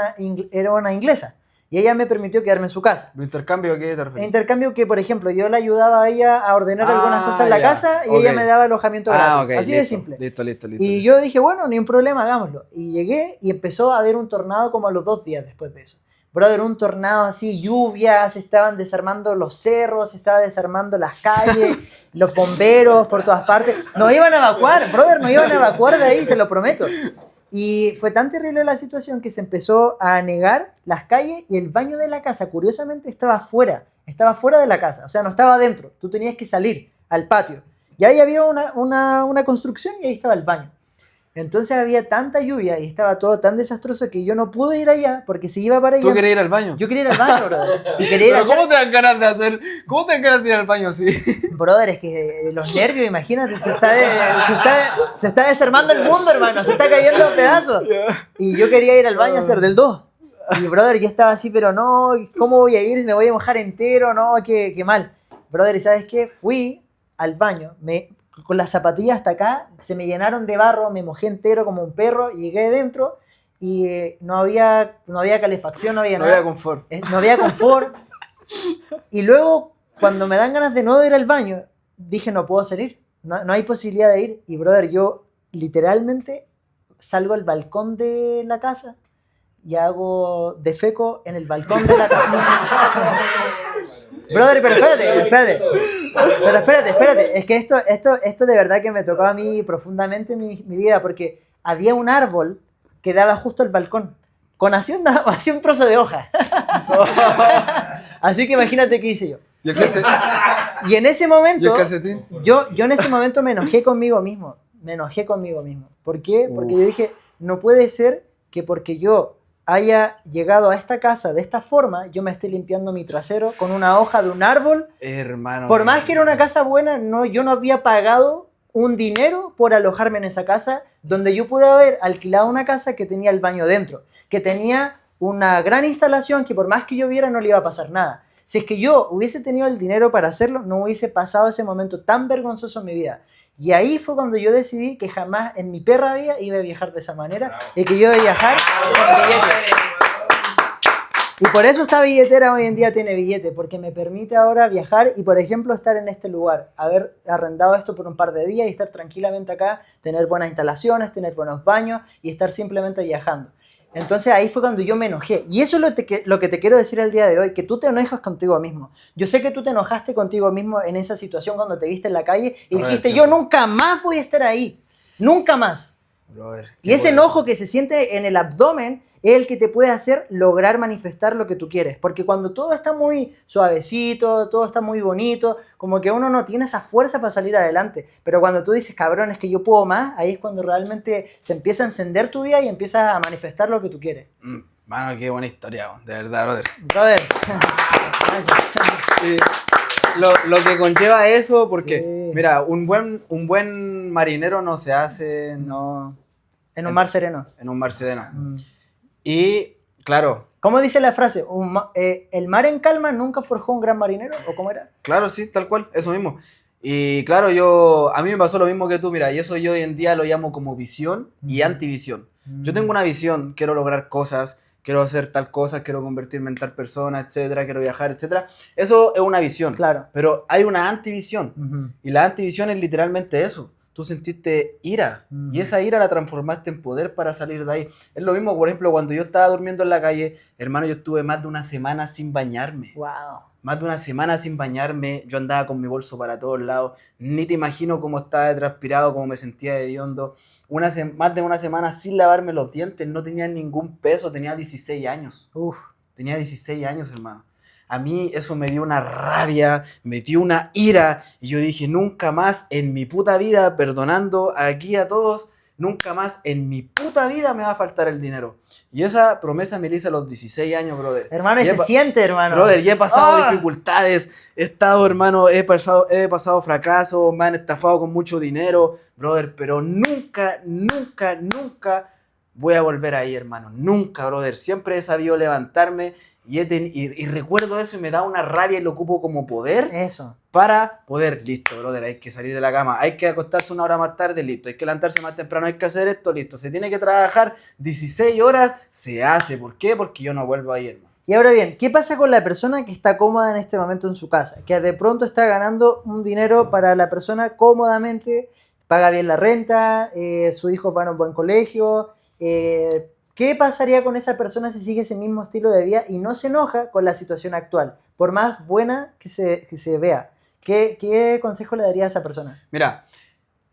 una inglesa. Y ella me permitió quedarme en su casa. ¿El intercambio qué te refieres? Intercambio que, por ejemplo, yo le ayudaba a ella a ordenar algunas cosas en la ya. casa y Ok. ella me daba alojamiento gratis. Ok, Así de simple. Listo. Y yo dije, bueno, ni un problema, hagámoslo. Y llegué y empezó a haber un tornado como a los 2 días después de eso. Brother, un tornado así, lluvia, se estaban desarmando los cerros, se estaban desarmando las calles, los bomberos por todas partes. Nos iban a evacuar, brother, nos iban a evacuar de ahí, te lo prometo. Y fue tan terrible la situación que se empezó a anegar las calles y el baño de la casa, curiosamente, estaba fuera de la casa, o sea, no estaba adentro, tú tenías que salir al patio. Y ahí había una construcción y ahí estaba el baño. Entonces había tanta lluvia y estaba todo tan desastroso que yo no pude ir allá porque si iba para allá... ¿Tú querías ir al baño? Yo quería ir al baño, brother. Y quería ir a Pero hacer... ¿cómo te dan ganas de hacer? ¿Cómo te dan ganas de ir al baño así? Brother, es que los nervios, imagínate, se está desarmando el mundo, hermano, se está cayendo a pedazos. Y yo quería ir al baño a hacer del 2. Y, brother, yo estaba así, pero no, ¿cómo voy a ir? ¿Me voy a mojar entero? No, qué mal. Brother, ¿y sabes qué? Fui al baño, con las zapatillas hasta acá, se me llenaron de barro, me mojé entero como un perro, y llegué dentro y no había calefacción, no había No nada. había confort. No había confort. Y luego, cuando me dan ganas de no ir al baño, dije, no puedo salir, no hay posibilidad de ir. Y, brother, yo literalmente salgo al balcón de la casa y hago defeco en el balcón de la casa. Brother, pero espérate. Pero espérate. Es que esto de verdad que me tocó a mí profundamente en mi vida, porque había un árbol que daba justo al balcón, con así un trozo de hoja. Así que imagínate qué hice yo. ¿Y el calcetín? Y en ese momento, ¿Y el calcetín? yo en ese momento me enojé conmigo mismo. ¿Por qué? Porque yo dije, no puede ser que porque yo haya llegado a esta casa de esta forma, yo me esté limpiando mi trasero con una hoja de un árbol. Hermano. Por más que era una casa buena, yo no había pagado un dinero por alojarme en esa casa, donde yo pude haber alquilado una casa que tenía el baño dentro, que tenía una gran instalación que por más que lloviera no le iba a pasar nada. Si es que yo hubiese tenido el dinero para hacerlo, no hubiese pasado ese momento tan vergonzoso en mi vida. Y ahí fue cuando yo decidí que jamás en mi perra vida iba a viajar de esa manera y que yo iba a viajar con billetes. Y por eso esta billetera hoy en día tiene billete, porque me permite ahora viajar y, por ejemplo, estar en este lugar, haber arrendado esto por un par de días y estar tranquilamente acá, tener buenas instalaciones, tener buenos baños y estar simplemente viajando. Entonces ahí fue cuando yo me enojé. Y eso es lo que te quiero decir el día de hoy, que tú te enojas contigo mismo. Yo sé que tú te enojaste contigo mismo en esa situación cuando te viste en la calle y dijiste, yo nunca más voy a estar ahí. Nunca más. Brother, Y ese enojo que se siente en el abdomen es el que te puede hacer lograr manifestar lo que tú quieres. Porque cuando todo está muy suavecito, todo está muy bonito, como que uno no tiene esa fuerza para salir adelante. Pero cuando tú dices, cabrón, es que yo puedo más, ahí es cuando realmente se empieza a encender tu vida y empiezas a manifestar lo que tú quieres. Mano, qué buena historia, de verdad, brother. Brother. Sí. lo que conlleva eso, porque, Sí. mira, un buen marinero no se hace No. En un mar sereno. en un mar sereno. Mm. Y, claro, ¿Cómo dice la frase? ¿El mar en calma nunca forjó un gran marinero? ¿O cómo era? claro, sí, tal cual, eso mismo. Y claro, a mí me pasó lo mismo que tú, mira, y eso yo hoy en día lo llamo como visión y Ujú. antivisión. Yo tengo una visión, quiero lograr cosas, quiero hacer tal cosa, quiero convertirme en tal persona, etcétera, quiero viajar, etcétera. Eso es una visión. Claro. Pero hay una antivisión. Ujú. Y la antivisión es literalmente eso. Tú sentiste ira y esa ira la transformaste en poder para salir de ahí. Es lo mismo, por ejemplo, cuando yo estaba durmiendo en la calle, hermano, yo estuve más de una semana sin bañarme. Wow. Más de una semana sin bañarme, yo andaba con mi bolso para todos lados, ni te imagino cómo estaba de transpirado, cómo me sentía de hediondo. Más de una semana sin lavarme los dientes, no tenía ningún peso, tenía 16 años. Uf. Tenía 16 años, hermano. A mí eso me dio una rabia, me dio una ira, y yo dije, nunca más en mi puta vida, perdonando aquí a todos, nunca más en mi puta vida me va a faltar el dinero. Y esa promesa me la hice a los 16 años, brother. Hermano, y Y he se pa- siente, hermano. Brother, y he pasado ¡Ah! dificultades, he estado, hermano, he pasado fracasos, me han estafado con mucho dinero, brother, pero nunca, nunca, nunca voy a volver ahí, hermano. Nunca, brother. Siempre he sabido levantarme y recuerdo eso y me da una rabia y lo ocupo como poder Eso. para poder, listo, brother, hay que salir de la cama, hay que acostarse una hora más tarde, listo, hay que levantarse más temprano, hay que hacer esto, listo, se tiene que trabajar 16 horas, se hace. ¿Por qué? Porque yo no vuelvo ahí, hermano. Y ahora bien, ¿qué pasa con la persona que está cómoda en este momento en su casa? Que de pronto está ganando un dinero para la persona cómodamente, paga bien la renta, sus hijos van a un buen colegio. ¿Qué pasaría con esa persona si sigue ese mismo estilo de vida y no se enoja con la situación actual? Por más buena que se vea. ¿Qué consejo le daría a esa persona? Mira,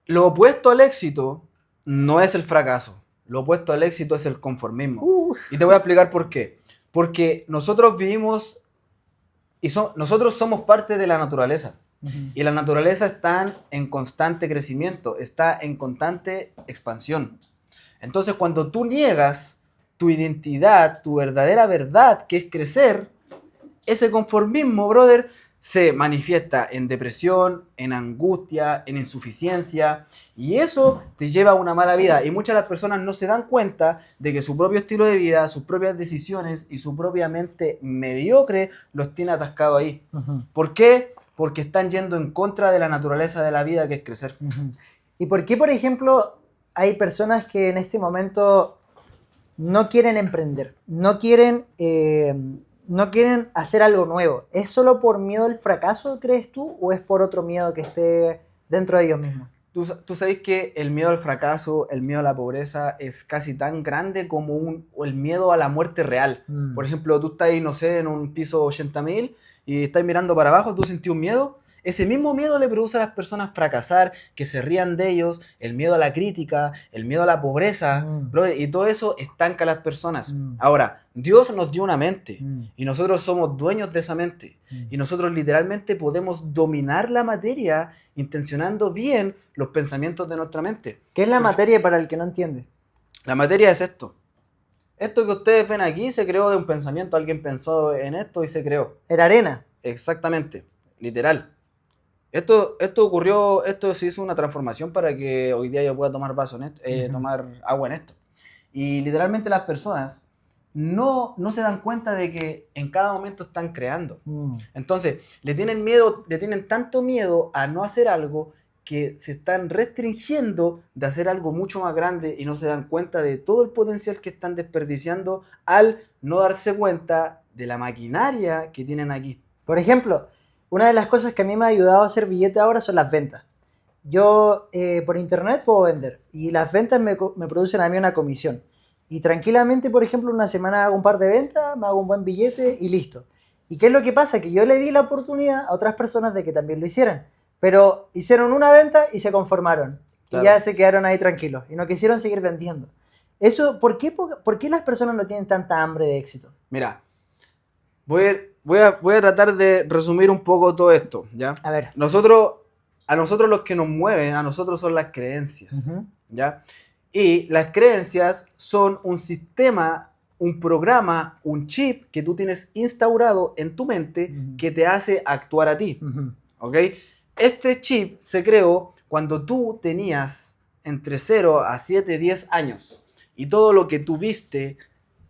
lo opuesto al éxito no es el fracaso, lo opuesto al éxito es el conformismo. Y te voy a explicar por qué. Porque nosotros vivimos nosotros somos parte de la naturaleza. Ujú. Y la naturaleza está en constante crecimiento, está en constante expansión. Entonces, cuando tú niegas tu identidad, tu verdadera verdad, que es crecer, ese conformismo, brother, se manifiesta en depresión, en angustia, en insuficiencia, y eso te lleva a una mala vida. Y muchas de las personas no se dan cuenta de que su propio estilo de vida, sus propias decisiones y su propia mente mediocre los tiene atascados ahí. Ujú. ¿Por qué? Porque están yendo en contra de la naturaleza de la vida, que es crecer. Ujú. ¿Y por qué, por ejemplo, hay personas que en este momento no quieren emprender, no quieren hacer algo nuevo? ¿Es solo por miedo al fracaso, crees tú, o es por otro miedo que esté dentro de ellos mismos? Tú sabes que el miedo al fracaso, el miedo a la pobreza es casi tan grande como el miedo a la muerte real. Mm. Por ejemplo, tú estás ahí, no sé, en un piso 80.000 y estás mirando para abajo, tú sentís un miedo. Ese mismo miedo le produce a las personas fracasar, que se rían de ellos, el miedo a la crítica, el miedo a la pobreza, brother, y todo eso estanca a las personas. Mm. Ahora, Dios nos dio una mente Mm. y nosotros somos dueños de esa mente. Mm. Y nosotros literalmente podemos dominar la materia intencionando bien los pensamientos de nuestra mente. ¿Qué es la materia para el que no entiende? La materia es esto. Esto que ustedes ven aquí se creó de un pensamiento. Alguien pensó en esto y se creó. Era arena. Exactamente. Literal. Esto ocurrió, esto se hizo una transformación para que hoy día yo pueda tomar tomar agua en esto. Y literalmente las personas no se dan cuenta de que en cada momento están creando. Mm. Entonces, le tienen tanto miedo a no hacer algo que se están restringiendo de hacer algo mucho más grande y no se dan cuenta de todo el potencial que están desperdiciando al no darse cuenta de la maquinaria que tienen aquí. Por ejemplo, una de las cosas que a mí me ha ayudado a hacer billete ahora son las ventas. Yo por internet puedo vender y las ventas me producen a mí una comisión. Y tranquilamente, por ejemplo, una semana hago un par de ventas, me hago un buen billete y listo. ¿Y qué es lo que pasa? Que yo le di la oportunidad a otras personas de que también lo hicieran. Pero hicieron una venta y se conformaron. Claro. Y ya se quedaron ahí tranquilos y no quisieron seguir vendiendo. Eso, ¿por qué las personas no tienen tanta hambre de éxito? Mira, voy a tratar de resumir un poco todo esto, ¿ya? A ver. A nosotros los que nos mueven, a nosotros son las creencias, Ujú. ¿ya? Y las creencias son un sistema un programa, un chip que tú tienes instaurado en tu mente que te hace actuar a ti. ¿Ok? Este chip se creó cuando tú tenías entre 0 a 7, 10 años y todo lo que tuviste,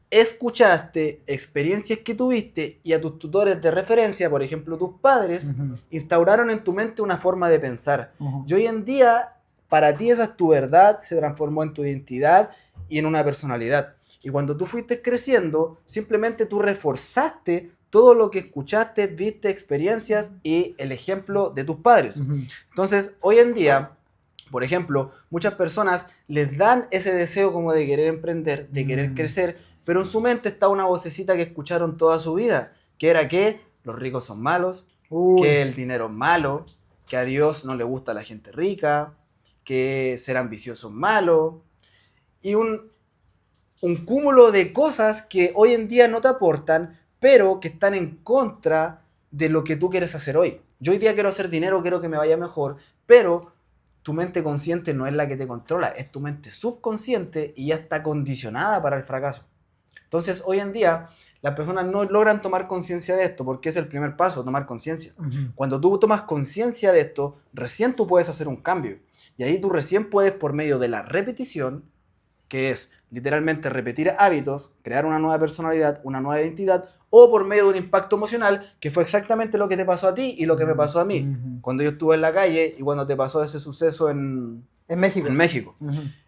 escuchaste, experiencias que tuviste y a tus tutores de referencia, por ejemplo tus padres, instauraron en tu mente una forma de pensar. Y hoy en día, para ti esa es tu verdad, se transformó en tu identidad y en una personalidad. Y cuando tú fuiste creciendo, simplemente tú reforzaste todo lo que escuchaste, viste, experiencias y el ejemplo de tus padres. Entonces, hoy en día, por ejemplo, muchas personas les dan ese deseo como de querer emprender, de querer crecer, pero en su mente está una vocecita que escucharon toda su vida, que era que los ricos son malos, que el dinero es malo, que a Dios no le gusta la gente rica, que ser ambicioso es malo, y un cúmulo de cosas que hoy en día no te aportan, pero que están en contra de lo que tú quieres hacer hoy. Yo hoy día quiero hacer dinero, quiero que me vaya mejor, pero tu mente consciente no es la que te controla, es tu mente subconsciente y ya está condicionada para el fracaso. Entonces, hoy en día, las personas no logran tomar conciencia de esto, porque es el primer paso, tomar conciencia. Cuando tú tomas conciencia de esto, recién tú puedes hacer un cambio. Y ahí tú recién puedes, por medio de la repetición, que es literalmente repetir hábitos, crear una nueva personalidad, una nueva identidad, o por medio de un impacto emocional, que fue exactamente lo que te pasó a ti y lo que me pasó a mí. Cuando yo estuve en la calle y cuando te pasó ese suceso en México.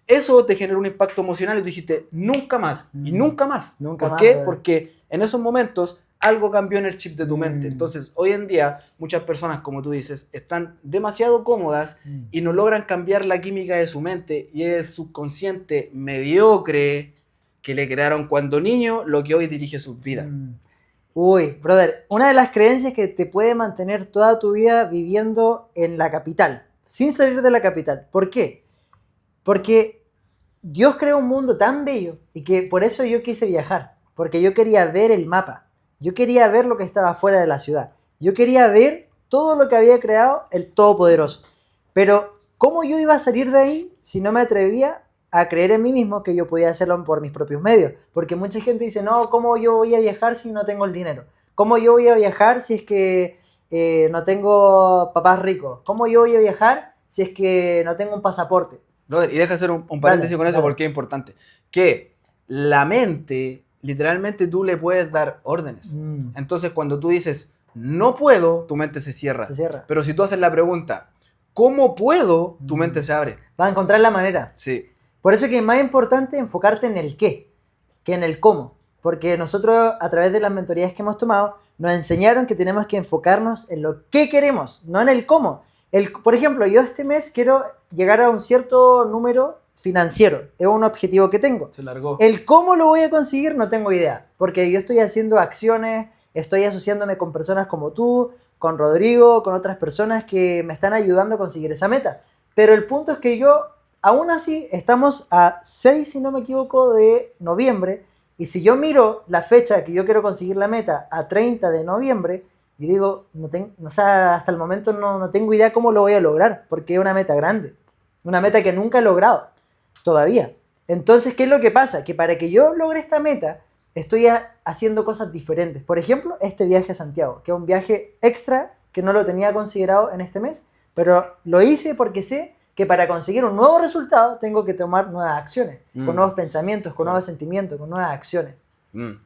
Eso te generó un impacto emocional y tú dijiste, nunca más, y nunca más. ¿Por qué? Porque en esos momentos algo cambió en el chip de tu mente. Entonces, hoy en día, muchas personas, como tú dices, están demasiado cómodas y no logran cambiar la química de su mente y es el subconsciente mediocre que le crearon cuando niño lo que hoy dirige sus vidas. Uy, brother, una de las creencias que te puede mantener toda tu vida viviendo en la capital, sin salir de la capital. ¿Por qué? Porque Dios creó un mundo tan bello y que por eso yo quise viajar, porque yo quería ver el mapa, yo quería ver lo que estaba fuera de la ciudad, yo quería ver todo lo que había creado el Todopoderoso. Pero, ¿cómo yo iba a salir de ahí si no me atrevía a creer en mí mismo que yo podía hacerlo por mis propios medios? Porque mucha gente dice, no, ¿cómo yo voy a viajar si no tengo el dinero? ¿Cómo yo voy a viajar si es que no tengo papás ricos? ¿Cómo yo voy a viajar si es que no tengo un pasaporte? Brother, y deja hacer un paréntesis Dale, con eso dale. porque es importante. Que la mente, literalmente tú le puedes dar órdenes. Entonces, cuando tú dices, no puedo, tu mente se cierra. Se cierra. Pero si tú haces la pregunta, ¿cómo puedo? Tu mente se abre. Vas a encontrar la manera. Sí. Por eso que es más importante enfocarte en el qué que en el cómo. Porque nosotros, a través de las mentorías que hemos tomado, nos enseñaron que tenemos que enfocarnos en lo que queremos, no en el cómo. Por ejemplo, yo este mes quiero llegar a un cierto número financiero. Es un objetivo que tengo. Se largó. El cómo lo voy a conseguir no tengo idea. Porque yo estoy haciendo acciones, estoy asociándome con personas como tú, con Rodrigo, con otras personas que me están ayudando a conseguir esa meta. Pero el punto es que yo, aún así, estamos a 6, si no me equivoco, de noviembre. Y si yo miro la fecha que yo quiero conseguir la meta a 30 de noviembre, y digo, o sea, hasta el momento no tengo idea cómo lo voy a lograr, porque es una meta grande, una meta que nunca he logrado todavía. Entonces, ¿qué es lo que pasa? Que para que yo logre esta meta, estoy haciendo cosas diferentes. Por ejemplo, este viaje a Santiago, que es un viaje extra que no lo tenía considerado en este mes, pero lo hice porque sé que para conseguir un nuevo resultado tengo que tomar nuevas acciones, con nuevos pensamientos, con nuevos sentimientos, con nuevas acciones.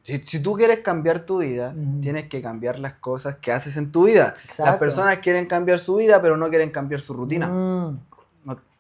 Si tú quieres cambiar tu vida, tienes que cambiar las cosas que haces en tu vida. Exacto. Las personas quieren cambiar su vida, pero no quieren cambiar su rutina. No.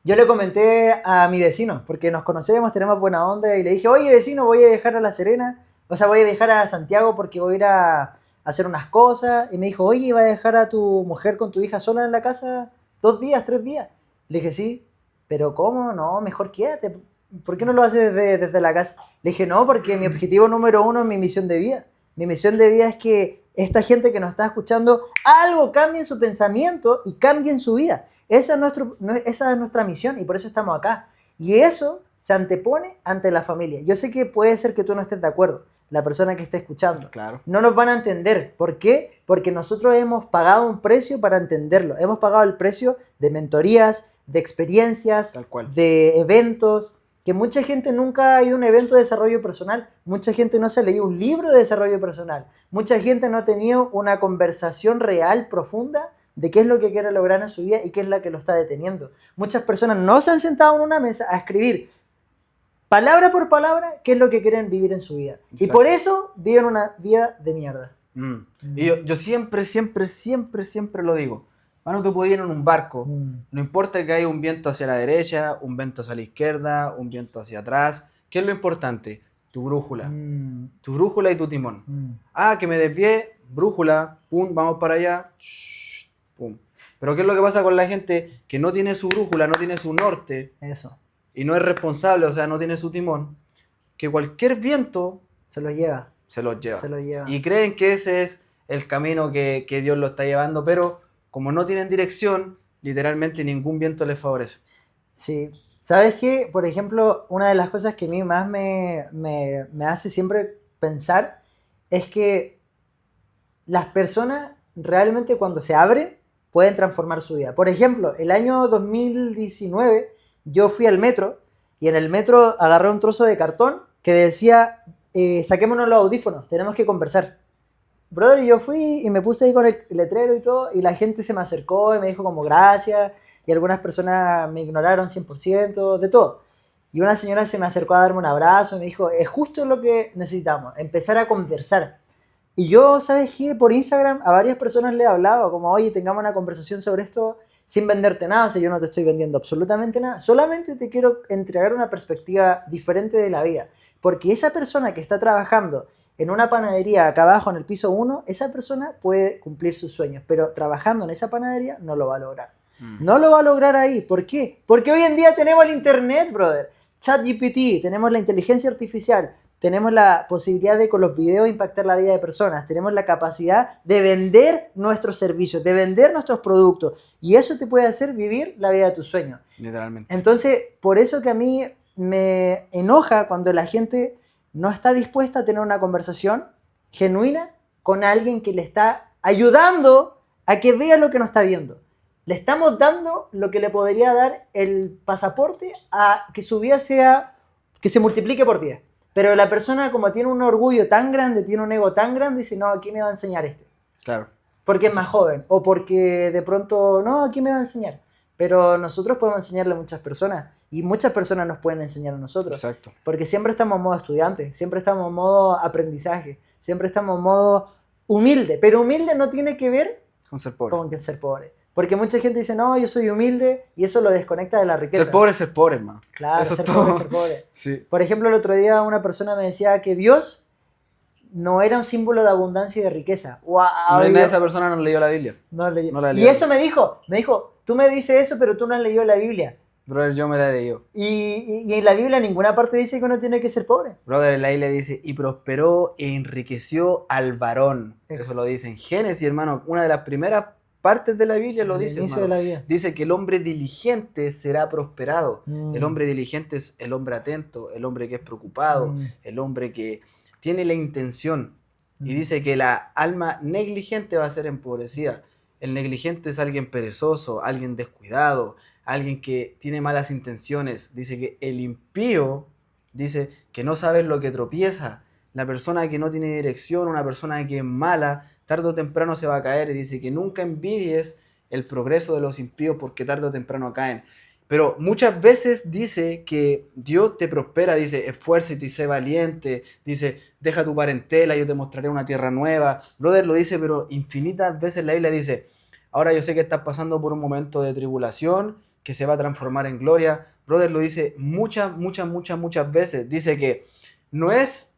Yo le comenté a mi vecino, porque nos conocemos, tenemos buena onda, y le dije, oye vecino, voy a viajar a La Serena, o sea, voy a viajar a Santiago porque voy a ir a hacer unas cosas. Y me dijo, oye, ¿vas a dejar a tu mujer con tu hija sola en la casa 2 días, 3 días? Le dije, sí, pero ¿cómo? No, mejor quédate. ¿Por qué no lo haces desde la casa? Le dije, no, porque mi objetivo número 1 es mi misión de vida. Mi misión de vida es que esta gente que nos está escuchando, algo cambie en su pensamiento y cambie en su vida. Esa es nuestra misión y por eso estamos acá. Y eso se antepone ante la familia. Yo sé que puede ser que tú no estés de acuerdo, la persona que esté escuchando. Claro. No nos van a entender. ¿Por qué? Porque nosotros hemos pagado un precio para entenderlo. Hemos pagado el precio de mentorías, de experiencias, Tal cual. de eventos, que mucha gente nunca ha ido a un evento de desarrollo personal, mucha gente no se ha leído un libro de desarrollo personal, mucha gente no ha tenido una conversación real, profunda, de qué es lo que quiere lograr en su vida y qué es la que lo está deteniendo. Muchas personas no se han sentado en una mesa a escribir palabra por palabra qué es lo que quieren vivir en su vida. Exacto. Y por eso viven una vida de mierda. Y yo siempre lo digo. Mano, tú puedes ir en un barco. No importa que haya un viento hacia la derecha, un viento hacia la izquierda, un viento hacia atrás. ¿Qué es lo importante? Tu brújula. Tu brújula y tu timón. Ah, que me desvié, brújula, pum, vamos para allá. Pum. Pero ¿qué es lo que pasa con la gente que no tiene su brújula, no tiene su norte? Eso. Y no es responsable, o sea, no tiene su timón. Que cualquier viento Se lo lleva. se los lleva. Se lo lleva. Y creen que ese es el camino que Dios lo está llevando, pero como no tienen dirección, literalmente ningún viento les favorece. Sí. ¿Sabes qué? Por ejemplo, una de las cosas que a mí más me hace siempre pensar es que las personas realmente cuando se abren pueden transformar su vida. Por ejemplo, el año 2019 yo fui al metro y en el metro agarré un trozo de cartón que decía, saquémonos los audífonos, tenemos que conversar. Brother, yo fui y me puse ahí con el letrero y todo, y la gente se me acercó y me dijo como gracias, y algunas personas me ignoraron 100%, de todo. Y una señora se me acercó a darme un abrazo y me dijo, es justo lo que necesitamos, empezar a conversar. Y yo, ¿sabes qué? Por Instagram a varias personas le he hablado, como, oye, tengamos una conversación sobre esto sin venderte nada, o sea, yo no te estoy vendiendo absolutamente nada, solamente te quiero entregar una perspectiva diferente de la vida. Porque esa persona que está trabajando en una panadería acá abajo en el piso 1, esa persona puede cumplir sus sueños, pero trabajando en esa panadería no lo va a lograr. No lo va a lograr ahí. ¿Por qué? Porque hoy en día tenemos el internet, brother. ChatGPT, tenemos la inteligencia artificial, tenemos la posibilidad de con los videos impactar la vida de personas, tenemos la capacidad de vender nuestros servicios, de vender nuestros productos, y eso te puede hacer vivir la vida de tus sueños. Literalmente. Entonces, por eso que a mí me enoja cuando la gente no está dispuesta a tener una conversación genuina con alguien que le está ayudando a que vea lo que no está viendo. Le estamos dando lo que le podría dar el pasaporte a que su vida sea, que se multiplique por 10. Pero la persona, como tiene un orgullo tan grande, tiene un ego tan grande, dice, no, aquí me va a enseñar este. Claro. Porque es más joven, o porque de pronto, no, aquí me va a enseñar. Pero nosotros podemos enseñarle a muchas personas, y muchas personas nos pueden enseñar a nosotros. Exacto. Porque siempre estamos en modo estudiante, siempre estamos en modo aprendizaje, siempre estamos en modo humilde. Pero humilde no tiene que ver Con ser pobre. con que ser pobre. Porque mucha gente dice, no, yo soy humilde, y eso lo desconecta de la riqueza. Ser pobre, hermano. Claro, Eso ser es pobre, todo. ser pobre. Sí. Por ejemplo, el otro día una persona me decía que Dios no era un símbolo de abundancia y de riqueza. ¡Wow! Esa persona no leyó la Biblia. No leí. No la Y leyó. eso me dijo, tú me dices eso, pero tú no has leído la Biblia. Brother, yo me la he leído. Y en la Biblia en ninguna parte dice que uno tiene que ser pobre. Brother, en la Biblia dice, y prosperó e enriqueció al varón. Eso lo dice en Génesis, hermano. Una de las primeras partes de la Biblia lo El dice, inicio hermano. de la vida. Dice que el hombre diligente será prosperado. Mm. El hombre diligente es el hombre atento, el hombre que es preocupado, el hombre que tiene la intención. Y dice que la alma negligente va a ser empobrecida. El negligente es alguien perezoso, alguien descuidado, alguien que tiene malas intenciones. Dice que el impío, dice que no sabe lo que tropieza. La persona que no tiene dirección, una persona que es mala, tarde o temprano se va a caer. Y dice que nunca envidies el progreso de los impíos porque tarde o temprano caen. Pero muchas veces dice que Dios te prospera, dice, esfuérzate y sé valiente, dice, deja tu parentela, yo te mostraré una tierra nueva. Brother, lo dice, pero infinitas veces la Biblia dice, ahora yo sé que estás pasando por un momento de tribulación que se va a transformar en gloria. Brother, lo dice muchas veces. Dice que no es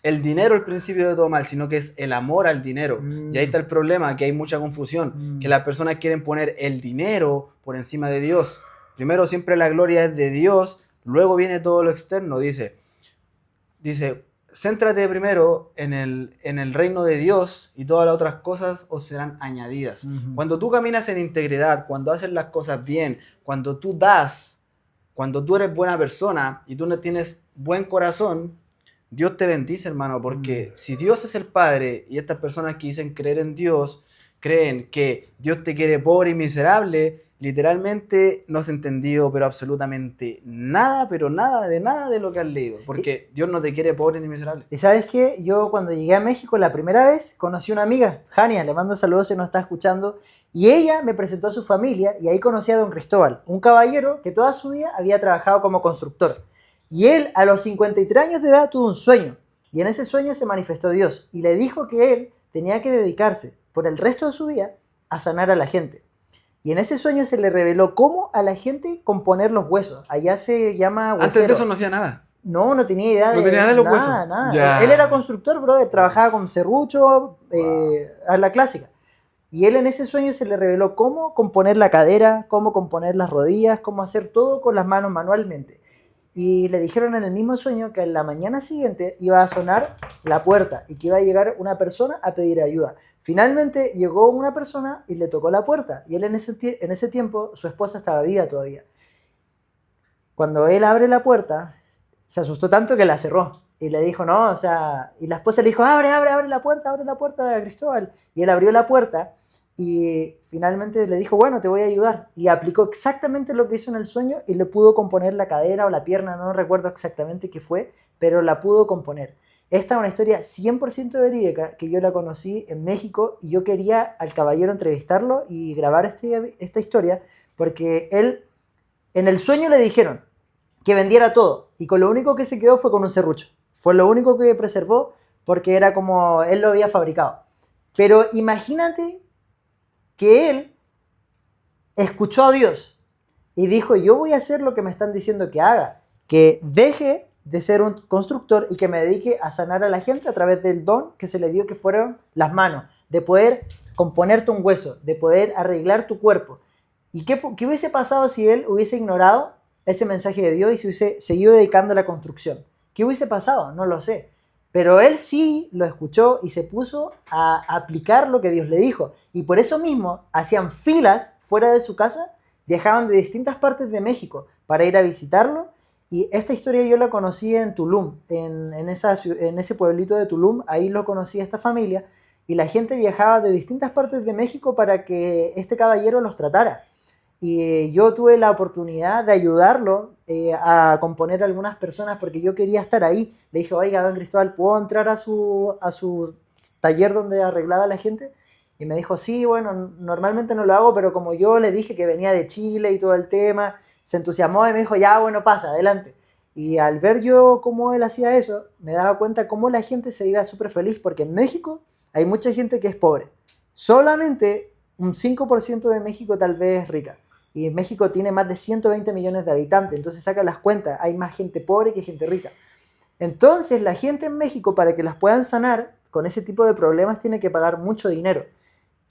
el dinero el principio de todo mal, sino que es el amor al dinero. Y ahí está el problema, que hay mucha confusión, que las personas quieren poner el dinero por encima de Dios. Primero siempre la gloria es de Dios, luego viene todo lo externo. Dice, céntrate primero en el reino de Dios y todas las otras cosas os serán añadidas. Cuando tú caminas en integridad, cuando haces las cosas bien, cuando tú das, cuando tú eres buena persona y tú no tienes buen corazón, Dios te bendice, hermano, porque si Dios es el Padre y estas personas que dicen creer en Dios, creen que Dios te quiere pobre y miserable, literalmente no has entendido, pero absolutamente nada, pero nada de lo que has leído. Porque Dios no te quiere pobre ni miserable. Y sabes qué, yo cuando llegué a México la primera vez conocí una amiga, Jania, le mando saludos si nos está escuchando, y ella me presentó a su familia y ahí conocí a don Cristóbal, un caballero que toda su vida había trabajado como constructor. Y él a los 53 años de edad tuvo un sueño, y en ese sueño se manifestó Dios y le dijo que él tenía que dedicarse por el resto de su vida a sanar a la gente. Y en ese sueño se le reveló cómo a la gente componer los huesos. Allá se llama huesero. Antes de eso no hacía nada. No tenía idea No tenía nada de los huesos. Nada. Ya. Él era constructor, brother, trabajaba con serrucho, a la clásica. Y él en ese sueño se le reveló cómo componer la cadera, cómo componer las rodillas, cómo hacer todo con las manos manualmente. Y le dijeron en el mismo sueño que en la mañana siguiente iba a sonar la puerta y que iba a llegar una persona a pedir ayuda. Finalmente llegó una persona y le tocó la puerta. Y él en ese tiempo, su esposa estaba viva todavía. Cuando él abre la puerta, se asustó tanto que la cerró. Y le dijo, no, o sea... Y la esposa le dijo, abre la puerta de Cristóbal. Y él abrió la puerta y finalmente le dijo, bueno, te voy a ayudar. Y aplicó exactamente lo que hizo en el sueño y le pudo componer la cadera o la pierna, no recuerdo exactamente qué fue, pero la pudo componer. Esta es una historia 100% verídica que yo la conocí en México y yo quería al caballero entrevistarlo y grabar esta historia porque él, en el sueño le dijeron que vendiera todo y con lo único que se quedó fue con un serrucho. Fue lo único que preservó porque era como él lo había fabricado. Pero imagínate que él escuchó a Dios y dijo, yo voy a hacer lo que me están diciendo que haga, que deje de ser un constructor y que me dedique a sanar a la gente a través del don que se le dio que fueron las manos, de poder componerte un hueso, de poder arreglar tu cuerpo. ¿Y qué hubiese pasado si él hubiese ignorado ese mensaje de Dios y se hubiese seguido dedicando a la construcción? ¿Qué hubiese pasado? No lo sé. Pero él sí lo escuchó y se puso a aplicar lo que Dios le dijo. Y por eso mismo hacían filas fuera de su casa, viajaban de distintas partes de México para ir a visitarlo. Y esta historia yo la conocí en Tulum, en ese pueblito de Tulum, ahí lo conocí a esta familia. Y la gente viajaba de distintas partes de México para que este caballero los tratara. Y yo tuve la oportunidad de ayudarlo a componer a algunas personas porque yo quería estar ahí. Le dije, oiga, don Cristóbal, ¿puedo entrar a su taller donde arreglaba a la gente? Y me dijo, sí, bueno, normalmente no lo hago, pero como yo le dije que venía de Chile y todo el tema, se entusiasmó y me dijo, ya, bueno, pasa, adelante. Y al ver yo cómo él hacía eso, me daba cuenta cómo la gente se iba súper feliz, porque en México hay mucha gente que es pobre. Solamente un 5% de México tal vez es rica. Y México tiene más de 120 millones de habitantes, entonces saca las cuentas, hay más gente pobre que gente rica. Entonces la gente en México, para que las puedan sanar con ese tipo de problemas, tiene que pagar mucho dinero.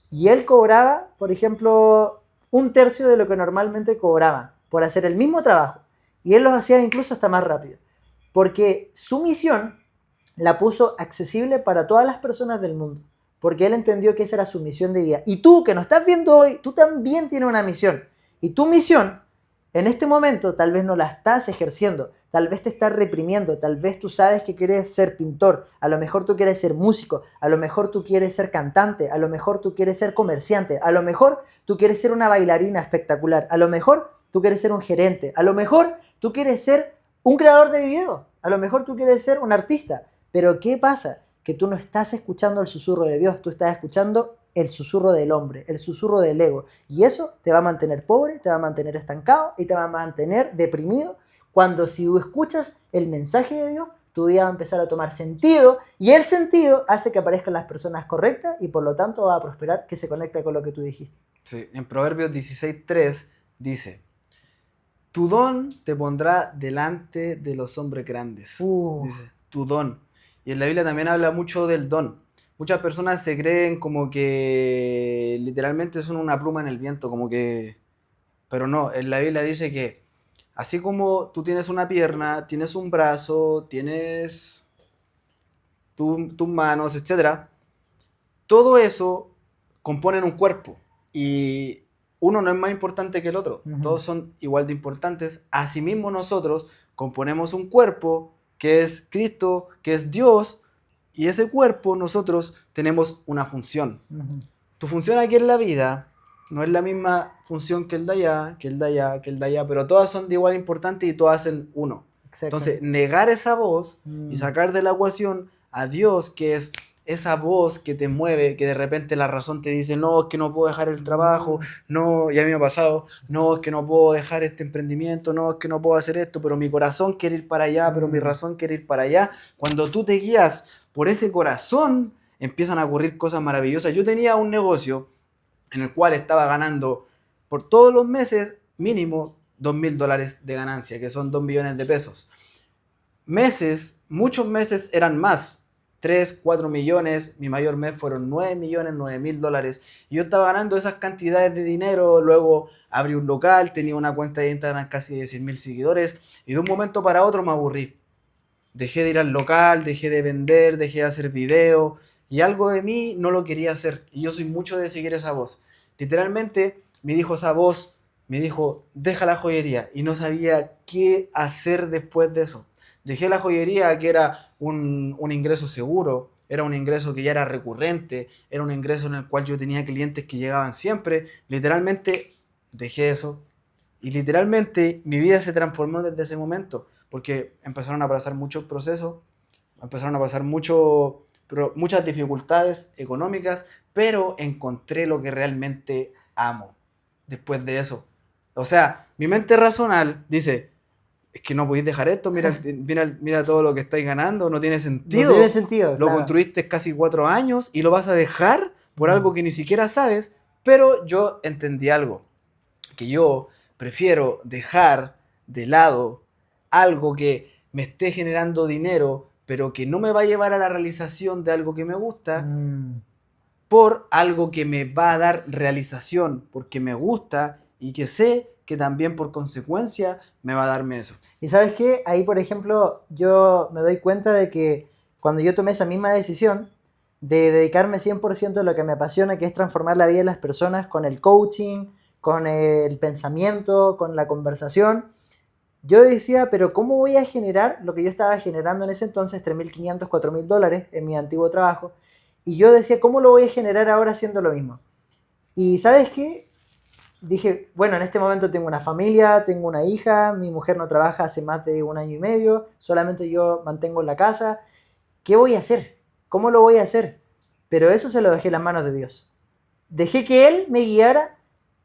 Y él cobraba, por ejemplo, 1/3 de lo que normalmente cobraban por hacer el mismo trabajo. Y él los hacía incluso hasta más rápido. Porque su misión la puso accesible para todas las personas del mundo. Porque él entendió que esa era su misión de vida. Y tú, que nos estás viendo hoy, tú también tienes una misión. Y tu misión, en este momento, tal vez no la estás ejerciendo. Tal vez te estás reprimiendo. Tal vez tú sabes que quieres ser pintor. A lo mejor tú quieres ser músico. A lo mejor tú quieres ser cantante. A lo mejor tú quieres ser comerciante. A lo mejor tú quieres ser una bailarina espectacular. A lo mejor tú quieres ser un gerente. A lo mejor tú quieres ser un creador de video. A lo mejor tú quieres ser un artista. Pero ¿qué pasa? Que tú no estás escuchando el susurro de Dios. Tú estás escuchando el susurro del hombre, el susurro del ego. Y eso te va a mantener pobre, te va a mantener estancado y te va a mantener deprimido. Cuando si tú escuchas el mensaje de Dios, tu vida va a empezar a tomar sentido. Y el sentido hace que aparezcan las personas correctas y por lo tanto va a prosperar, que se conecta con lo que tú dijiste. Sí, en Proverbios 16:3 dice, tu don te pondrá delante de los hombres grandes. Dice, tu don. Y en la Biblia también habla mucho del don. Muchas personas se creen como que literalmente son una pluma en el viento, como que... Pero no, en la Biblia dice que así como tú tienes una pierna, tienes un brazo, tienes tus manos, etc., todo eso componen un cuerpo. Y uno no es más importante que el otro. Uh-huh. Todos son igual de importantes. Asimismo nosotros componemos un cuerpo que es Cristo, que es Dios, y ese cuerpo nosotros tenemos una función. Uh-huh. Tu función aquí en la vida no es la misma función que el de allá, que el de allá, que el de allá, pero todas son de igual importante y todas hacen uno. Entonces, negar esa voz y sacar de la ecuación a Dios, que es esa voz que te mueve, que de repente la razón te dice, no, es que no puedo dejar el trabajo, no, ya me ha pasado, no, es que no puedo dejar este emprendimiento, no, es que no puedo hacer esto, pero mi corazón quiere ir para allá, pero mi razón quiere ir para allá. Cuando tú te guías por ese corazón, empiezan a ocurrir cosas maravillosas. Yo tenía un negocio en el cual estaba ganando por todos los meses mínimo $2,000 de ganancia, que son 2 millones de pesos. Meses, muchos meses eran más, 3, 4 millones, mi mayor mes fueron 9 millones, $9,000. Y yo estaba ganando esas cantidades de dinero, luego abrí un local, tenía una cuenta de Instagram casi de 100,000 seguidores y de un momento para otro me aburrí. Dejé de ir al local, dejé de vender, dejé de hacer video y algo de mí no lo quería hacer. Y yo soy mucho de seguir esa voz. Literalmente me dijo esa voz, me dijo, deja la joyería y no sabía qué hacer después de eso. Dejé la joyería, que era un ingreso seguro, era un ingreso que ya era recurrente, era un ingreso en el cual yo tenía clientes que llegaban siempre. Literalmente dejé eso y literalmente mi vida se transformó desde ese momento, porque empezaron a pasar muchos procesos, empezaron a pasar muchas dificultades económicas, pero encontré lo que realmente amo después de eso. O sea, mi mente racional dice, es que no podéis dejar esto, mira todo lo que estáis ganando, no tiene sentido. No tiene sentido, Lo claro. construiste casi 4 años y lo vas a dejar por algo que ni siquiera sabes, pero yo entendí algo, que yo prefiero dejar de lado algo que me esté generando dinero, pero que no me va a llevar a la realización de algo que me gusta, por algo que me va a dar realización, porque me gusta y que sé que también por consecuencia me va a darme eso. Y ¿sabes qué? Ahí, por ejemplo, yo me doy cuenta de que cuando yo tomé esa misma decisión de dedicarme 100% a lo que me apasiona, que es transformar la vida de las personas con el coaching, con el pensamiento, con la conversación, yo decía, pero ¿cómo voy a generar lo que yo estaba generando en ese entonces, $3,500, $4,000 en mi antiguo trabajo? Y yo decía, ¿cómo lo voy a generar ahora haciendo lo mismo? Y ¿sabes qué? Dije, bueno, en este momento tengo una familia, tengo una hija, mi mujer no trabaja hace más de 1 año y medio, solamente yo mantengo la casa. ¿Qué voy a hacer? ¿Cómo lo voy a hacer? Pero eso se lo dejé en las manos de Dios. Dejé que Él me guiara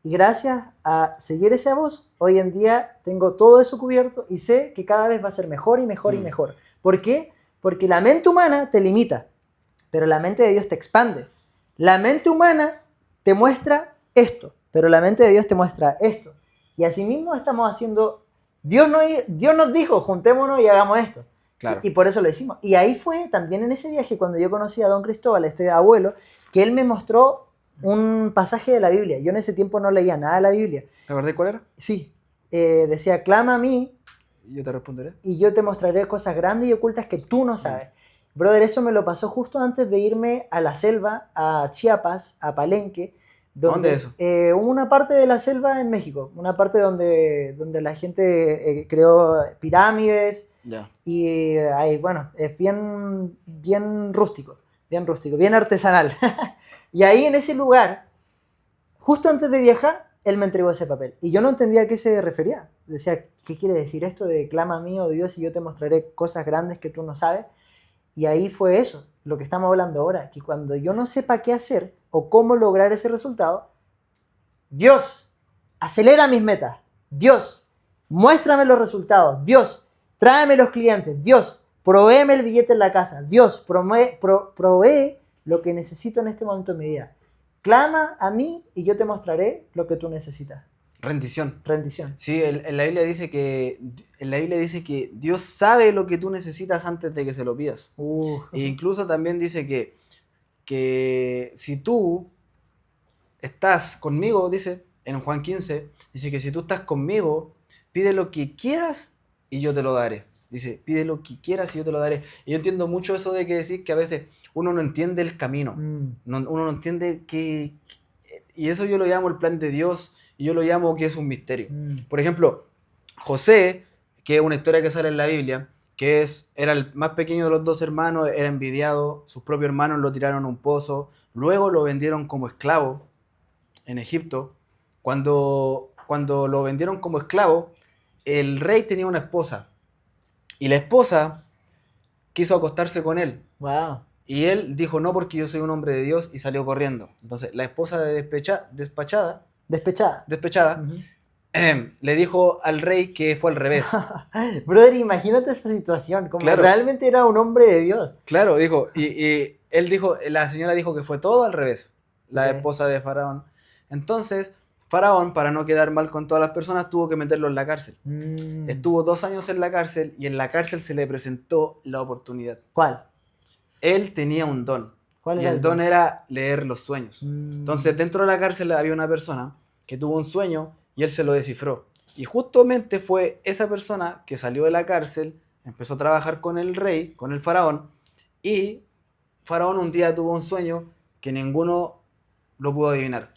y gracias a seguir esa voz, hoy en día tengo todo eso cubierto y sé que cada vez va a ser mejor y mejor y mejor. ¿Por qué? Porque la mente humana te limita, pero la mente de Dios te expande. La mente humana te muestra esto, pero la mente de Dios te muestra esto. Y así mismo estamos haciendo... Dios nos dijo, juntémonos y hagamos esto. Claro. Y por eso lo hicimos. Y ahí fue también en ese viaje cuando yo conocí a don Cristóbal, este abuelo, que él me mostró un pasaje de la Biblia. Yo en ese tiempo no leía nada de la Biblia. ¿Te acordás cuál era? Sí. Decía, clama a mí Yo te responderé. y yo te mostraré cosas grandes y ocultas que tú no sabes. Brother, eso me lo pasó justo antes de irme a la selva, a Chiapas, a Palenque. ¿Dónde es eso? Una parte de la selva en México, una parte donde la gente creó pirámides Ya. y ahí, bueno, es bien rústico, bien artesanal. Y ahí en ese lugar, justo antes de viajar, él me entregó ese papel. Y yo no entendía a qué se refería. Decía, ¿qué quiere decir esto de clama a mí, oh Dios, y yo te mostraré cosas grandes que tú no sabes? Y ahí fue eso, lo que estamos hablando ahora, que cuando yo no sepa qué hacer o cómo lograr ese resultado, Dios, acelera mis metas. Dios, muéstrame los resultados. Dios, tráeme los clientes. Dios, provéeme el billete en la casa. Dios, provee lo que necesito en este momento de mi vida. Clama a mí y yo te mostraré lo que tú necesitas. Rendición. Rendición. Sí, en la Biblia dice que Dios sabe lo que tú necesitas antes de que se lo pidas. E incluso también dice que si tú estás conmigo, dice en Juan 15, dice que si tú estás conmigo, pide lo que quieras y yo te lo daré. Dice, pide lo que quieras y yo te lo daré. Y yo entiendo mucho eso de que decir que a veces uno no entiende el camino. Uno no entiende que... Y eso yo lo llamo el plan de Dios y yo lo llamo que es un misterio. Por ejemplo, José, que es una historia que sale en la Biblia, era el más pequeño de los 2 hermanos, era envidiado, sus propios hermanos lo tiraron a un pozo, luego lo vendieron como esclavo en Egipto, cuando lo vendieron como esclavo, el rey tenía una esposa. Y la esposa quiso acostarse con él. Wow. Y él dijo, no, porque yo soy un hombre de Dios, y salió corriendo. Entonces, la esposa despechada, Despechada. Ujú. le dijo al rey que fue al revés. Brother, imagínate esa situación, como Claro. realmente era un hombre de Dios. Claro, dijo, y él dijo, la señora dijo que fue todo al revés, la Ok. esposa de Faraón. Entonces, Faraón, para no quedar mal con todas las personas, tuvo que meterlo en la cárcel. Mm. Estuvo 2 años en la cárcel y en la cárcel se le presentó la oportunidad. ¿Cuál? Él tenía un don. ¿Cuál Y era el el don don? era leer los sueños. Mm. Entonces, dentro de la cárcel había una persona que tuvo un sueño y él se lo descifró. Y justamente fue esa persona que salió de la cárcel, empezó a trabajar con el rey, con el faraón, y Faraón un día tuvo un sueño que ninguno lo pudo adivinar.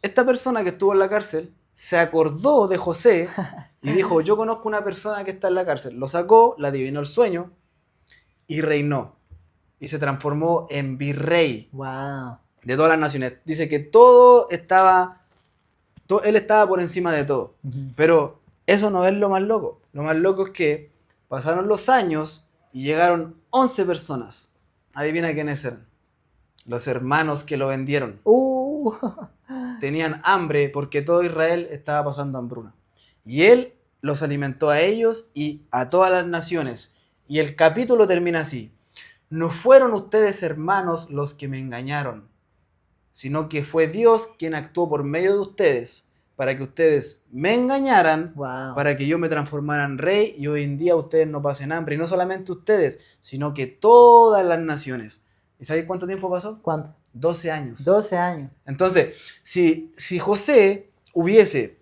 Esta persona que estuvo en la cárcel se acordó de José y dijo, yo conozco una persona que está en la cárcel. Lo sacó, le adivinó el sueño y reinó. Y se transformó en virrey Wow. de todas las naciones. Dice que todo estaba, él estaba por encima de todo. Ujú. Pero eso no es lo más loco. Lo más loco es que pasaron los años y llegaron 11 personas. Adivina quiénes eran. Los hermanos que lo vendieron. Tenían hambre porque todo Israel estaba pasando hambruna. Y él los alimentó a ellos y a todas las naciones. Y el capítulo termina así. No fueron ustedes, hermanos, los que me engañaron, sino que fue Dios quien actuó por medio de ustedes para que ustedes me engañaran, Wow. para que yo me transformara en rey y hoy en día ustedes no pasen hambre. Y no solamente ustedes, sino que todas las naciones. ¿Y sabéis cuánto tiempo pasó? ¿Cuánto? 12 años. 12 años. Entonces, si José hubiese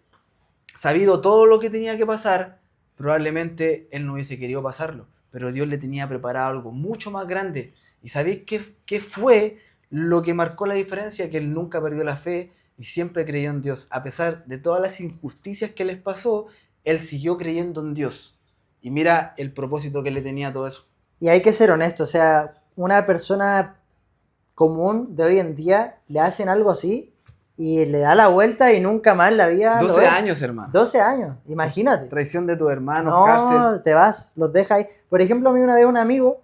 sabido todo lo que tenía que pasar, probablemente él no hubiese querido pasarlo. Pero Dios le tenía preparado algo mucho más grande. ¿Y sabéis qué fue lo que marcó la diferencia? Que él nunca perdió la fe y siempre creyó en Dios. A pesar de todas las injusticias que les pasó, él siguió creyendo en Dios. Y mira el propósito que le tenía a todo eso. Y hay que ser honesto, o sea, una persona común de hoy en día le hacen algo así y le da la vuelta y nunca más la vida lo 12 ve. años, hermano. 12 años, imagínate. Traición de tus hermanos, No, cárcel. te vas, los deja ahí. Por ejemplo, a mí una vez un amigo,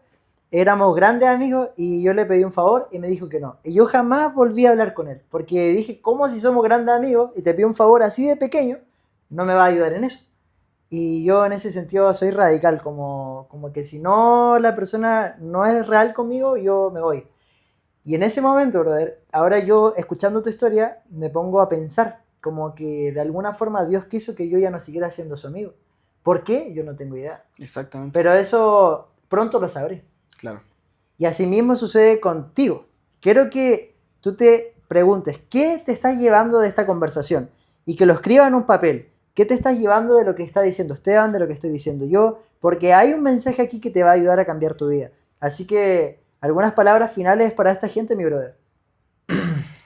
éramos grandes amigos y yo le pedí un favor y me dijo que no. Y yo jamás volví a hablar con él, porque dije, ¿cómo si somos grandes amigos y te pido un favor así de pequeño, no me va a ayudar en eso? Y yo en ese sentido soy radical, como que si no la persona no es real conmigo, yo me voy. Y en ese momento, brother, ahora yo escuchando tu historia, me pongo a pensar como que de alguna forma Dios quiso que yo ya no siguiera siendo su amigo. ¿Por qué? Yo no tengo idea. Exactamente. Pero eso pronto lo sabré. Claro. Y así mismo sucede contigo. Quiero que tú te preguntes, ¿qué te estás llevando de esta conversación? Y que lo escribas en un papel. ¿Qué te estás llevando de lo que está diciendo Esteban, de lo que estoy diciendo yo? Porque hay un mensaje aquí que te va a ayudar a cambiar tu vida. Así que, algunas palabras finales para esta gente, mi brother.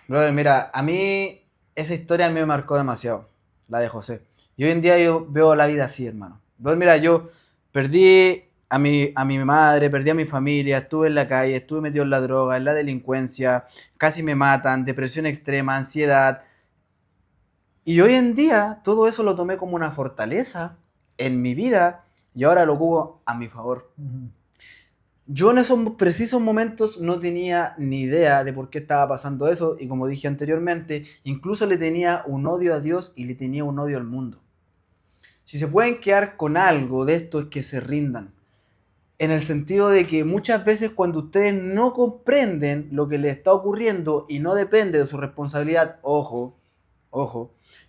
Brother, mira, a mí esa historia me marcó demasiado, la de José. Y hoy en día yo veo la vida así, hermano. Brother, mira, yo perdí a mi madre, perdí a mi familia, estuve en la calle, estuve metido en la droga, en la delincuencia, casi me matan, depresión extrema, ansiedad. Y hoy en día todo eso lo tomé como una fortaleza en mi vida y ahora lo ocupo a mi favor. Yo en esos precisos momentos no tenía ni idea de por qué estaba pasando eso y como dije anteriormente, incluso le tenía un odio a Dios y le tenía un odio al mundo. Si se pueden quedar con algo de esto es que se rindan. En el sentido de que muchas veces cuando ustedes no comprenden lo que les está ocurriendo y no depende de su responsabilidad, ojo,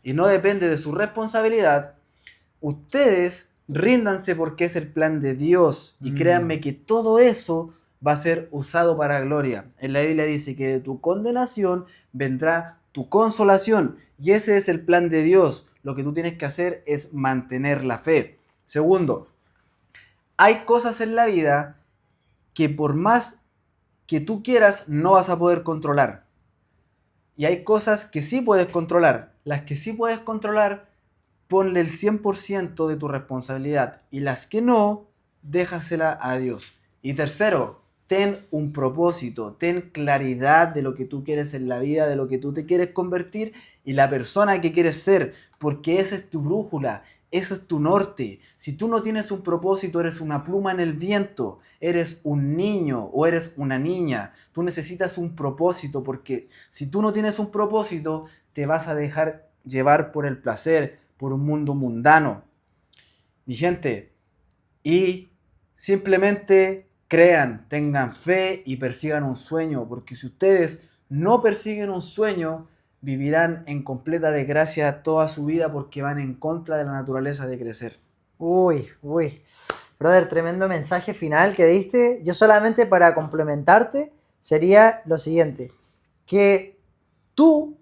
y no depende de su responsabilidad, ustedes ríndanse porque es el plan de Dios y créanme que todo eso va a ser usado para gloria. En la Biblia dice que de tu condenación vendrá tu consolación y ese es el plan de Dios. Lo que tú tienes que hacer es mantener la fe. Segundo, hay cosas en la vida que por más que tú quieras no vas a poder controlar. Y hay cosas que sí puedes controlar. Las que sí puedes controlar, ponle el 100% de tu responsabilidad. Y las que no, déjasela a Dios. Y tercero, ten un propósito, ten claridad de lo que tú quieres en la vida, de lo que tú te quieres convertir y la persona que quieres ser, porque esa es tu brújula, eso es tu norte. Si tú no tienes un propósito, eres una pluma en el viento, eres un niño o eres una niña. Tú necesitas un propósito, porque si tú no tienes un propósito, te vas a dejar llevar por el placer, por un mundo mundano. Mi gente, y simplemente crean, tengan fe y persigan un sueño, porque si ustedes no persiguen un sueño, vivirán en completa desgracia toda su vida porque van en contra de la naturaleza de crecer. Uy. Brother, tremendo mensaje final que diste. Yo solamente para complementarte sería lo siguiente. Que tú,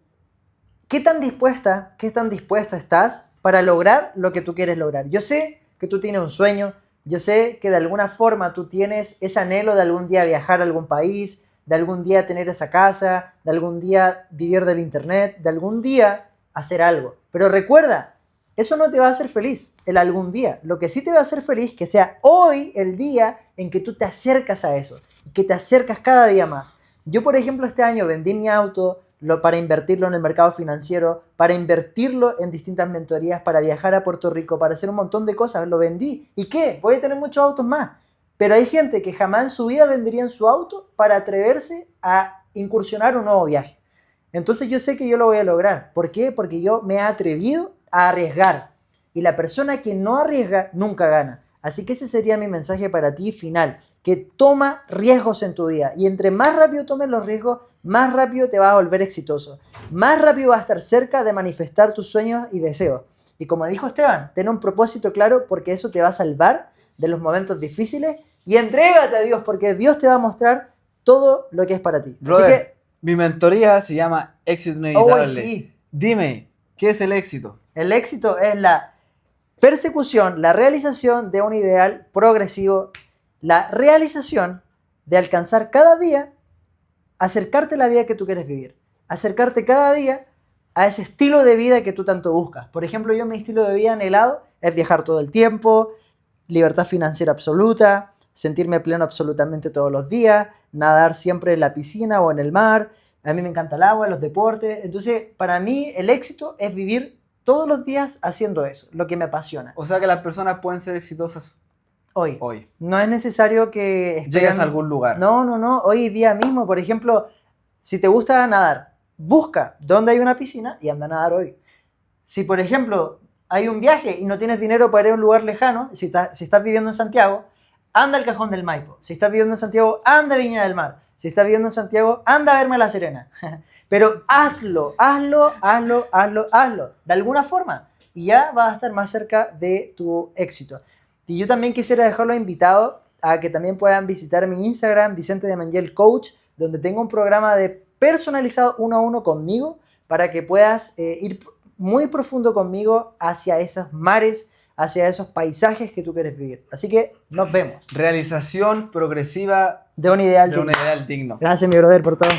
¿qué tan dispuesto estás para lograr lo que tú quieres lograr? Yo sé que tú tienes un sueño. Yo sé que de alguna forma tú tienes ese anhelo de algún día viajar a algún país, de algún día tener esa casa, de algún día vivir del internet, de algún día hacer algo. Pero recuerda, eso no te va a hacer feliz el algún día. Lo que sí te va a hacer feliz que sea hoy el día en que tú te acercas a eso, que te acercas cada día más. Yo, por ejemplo, este año vendí mi auto para invertirlo en el mercado financiero, para invertirlo en distintas mentorías, para viajar a Puerto Rico, para hacer un montón de cosas. Lo vendí. ¿Y qué? Voy a tener muchos autos más. Pero hay gente que jamás en su vida venderían su auto para atreverse a incursionar un nuevo viaje. Entonces yo sé que yo lo voy a lograr. ¿Por qué? Porque yo me he atrevido a arriesgar. Y la persona que no arriesga nunca gana. Así que ese sería mi mensaje para ti final. Que toma riesgos en tu vida. Y entre más rápido tomes los riesgos, más rápido te vas a volver exitoso. Más rápido vas a estar cerca de manifestar tus sueños y deseos. Y como dijo Esteban, ten un propósito claro porque eso te va a salvar de los momentos difíciles. Y entrégate a Dios porque Dios te va a mostrar todo lo que es para ti. Brother, Así que, mi mentoría se llama Éxito Inevitable. sí. Dime, ¿qué es el éxito? El éxito es la persecución, la realización de un ideal progresivo, la realización de alcanzar cada día, acercarte a la vida que tú quieres vivir, acercarte cada día a ese estilo de vida que tú tanto buscas. Por ejemplo, mi estilo de vida anhelado es viajar todo el tiempo, libertad financiera absoluta, sentirme pleno absolutamente todos los días, nadar siempre en la piscina o en el mar. A mí me encanta el agua, los deportes. Entonces, para mí, el éxito es vivir todos los días haciendo eso, lo que me apasiona. O sea que las personas pueden ser exitosas Hoy. No es necesario que llegues a algún lugar. No. Hoy día mismo, por ejemplo, si te gusta nadar, busca dónde hay una piscina y anda a nadar hoy. Si, por ejemplo, hay un viaje y no tienes dinero para ir a un lugar lejano, si estás viviendo en Santiago, anda al Cajón del Maipo. Si estás viviendo en Santiago, anda a Viña del Mar. Si estás viviendo en Santiago, anda a verme a La Serena. Pero hazlo. De alguna forma. Y ya vas a estar más cerca de tu éxito. Y yo también quisiera dejarlos invitados a que también puedan visitar mi Instagram, Vicente de Mangel Coach, donde tengo un programa de personalizado 1 a 1 conmigo para que puedas ir muy profundo conmigo hacia esos mares, hacia esos paisajes que tú quieres vivir. Así que nos vemos. Realización progresiva De un ideal de un ideal digno. Gracias, mi brother, por todo.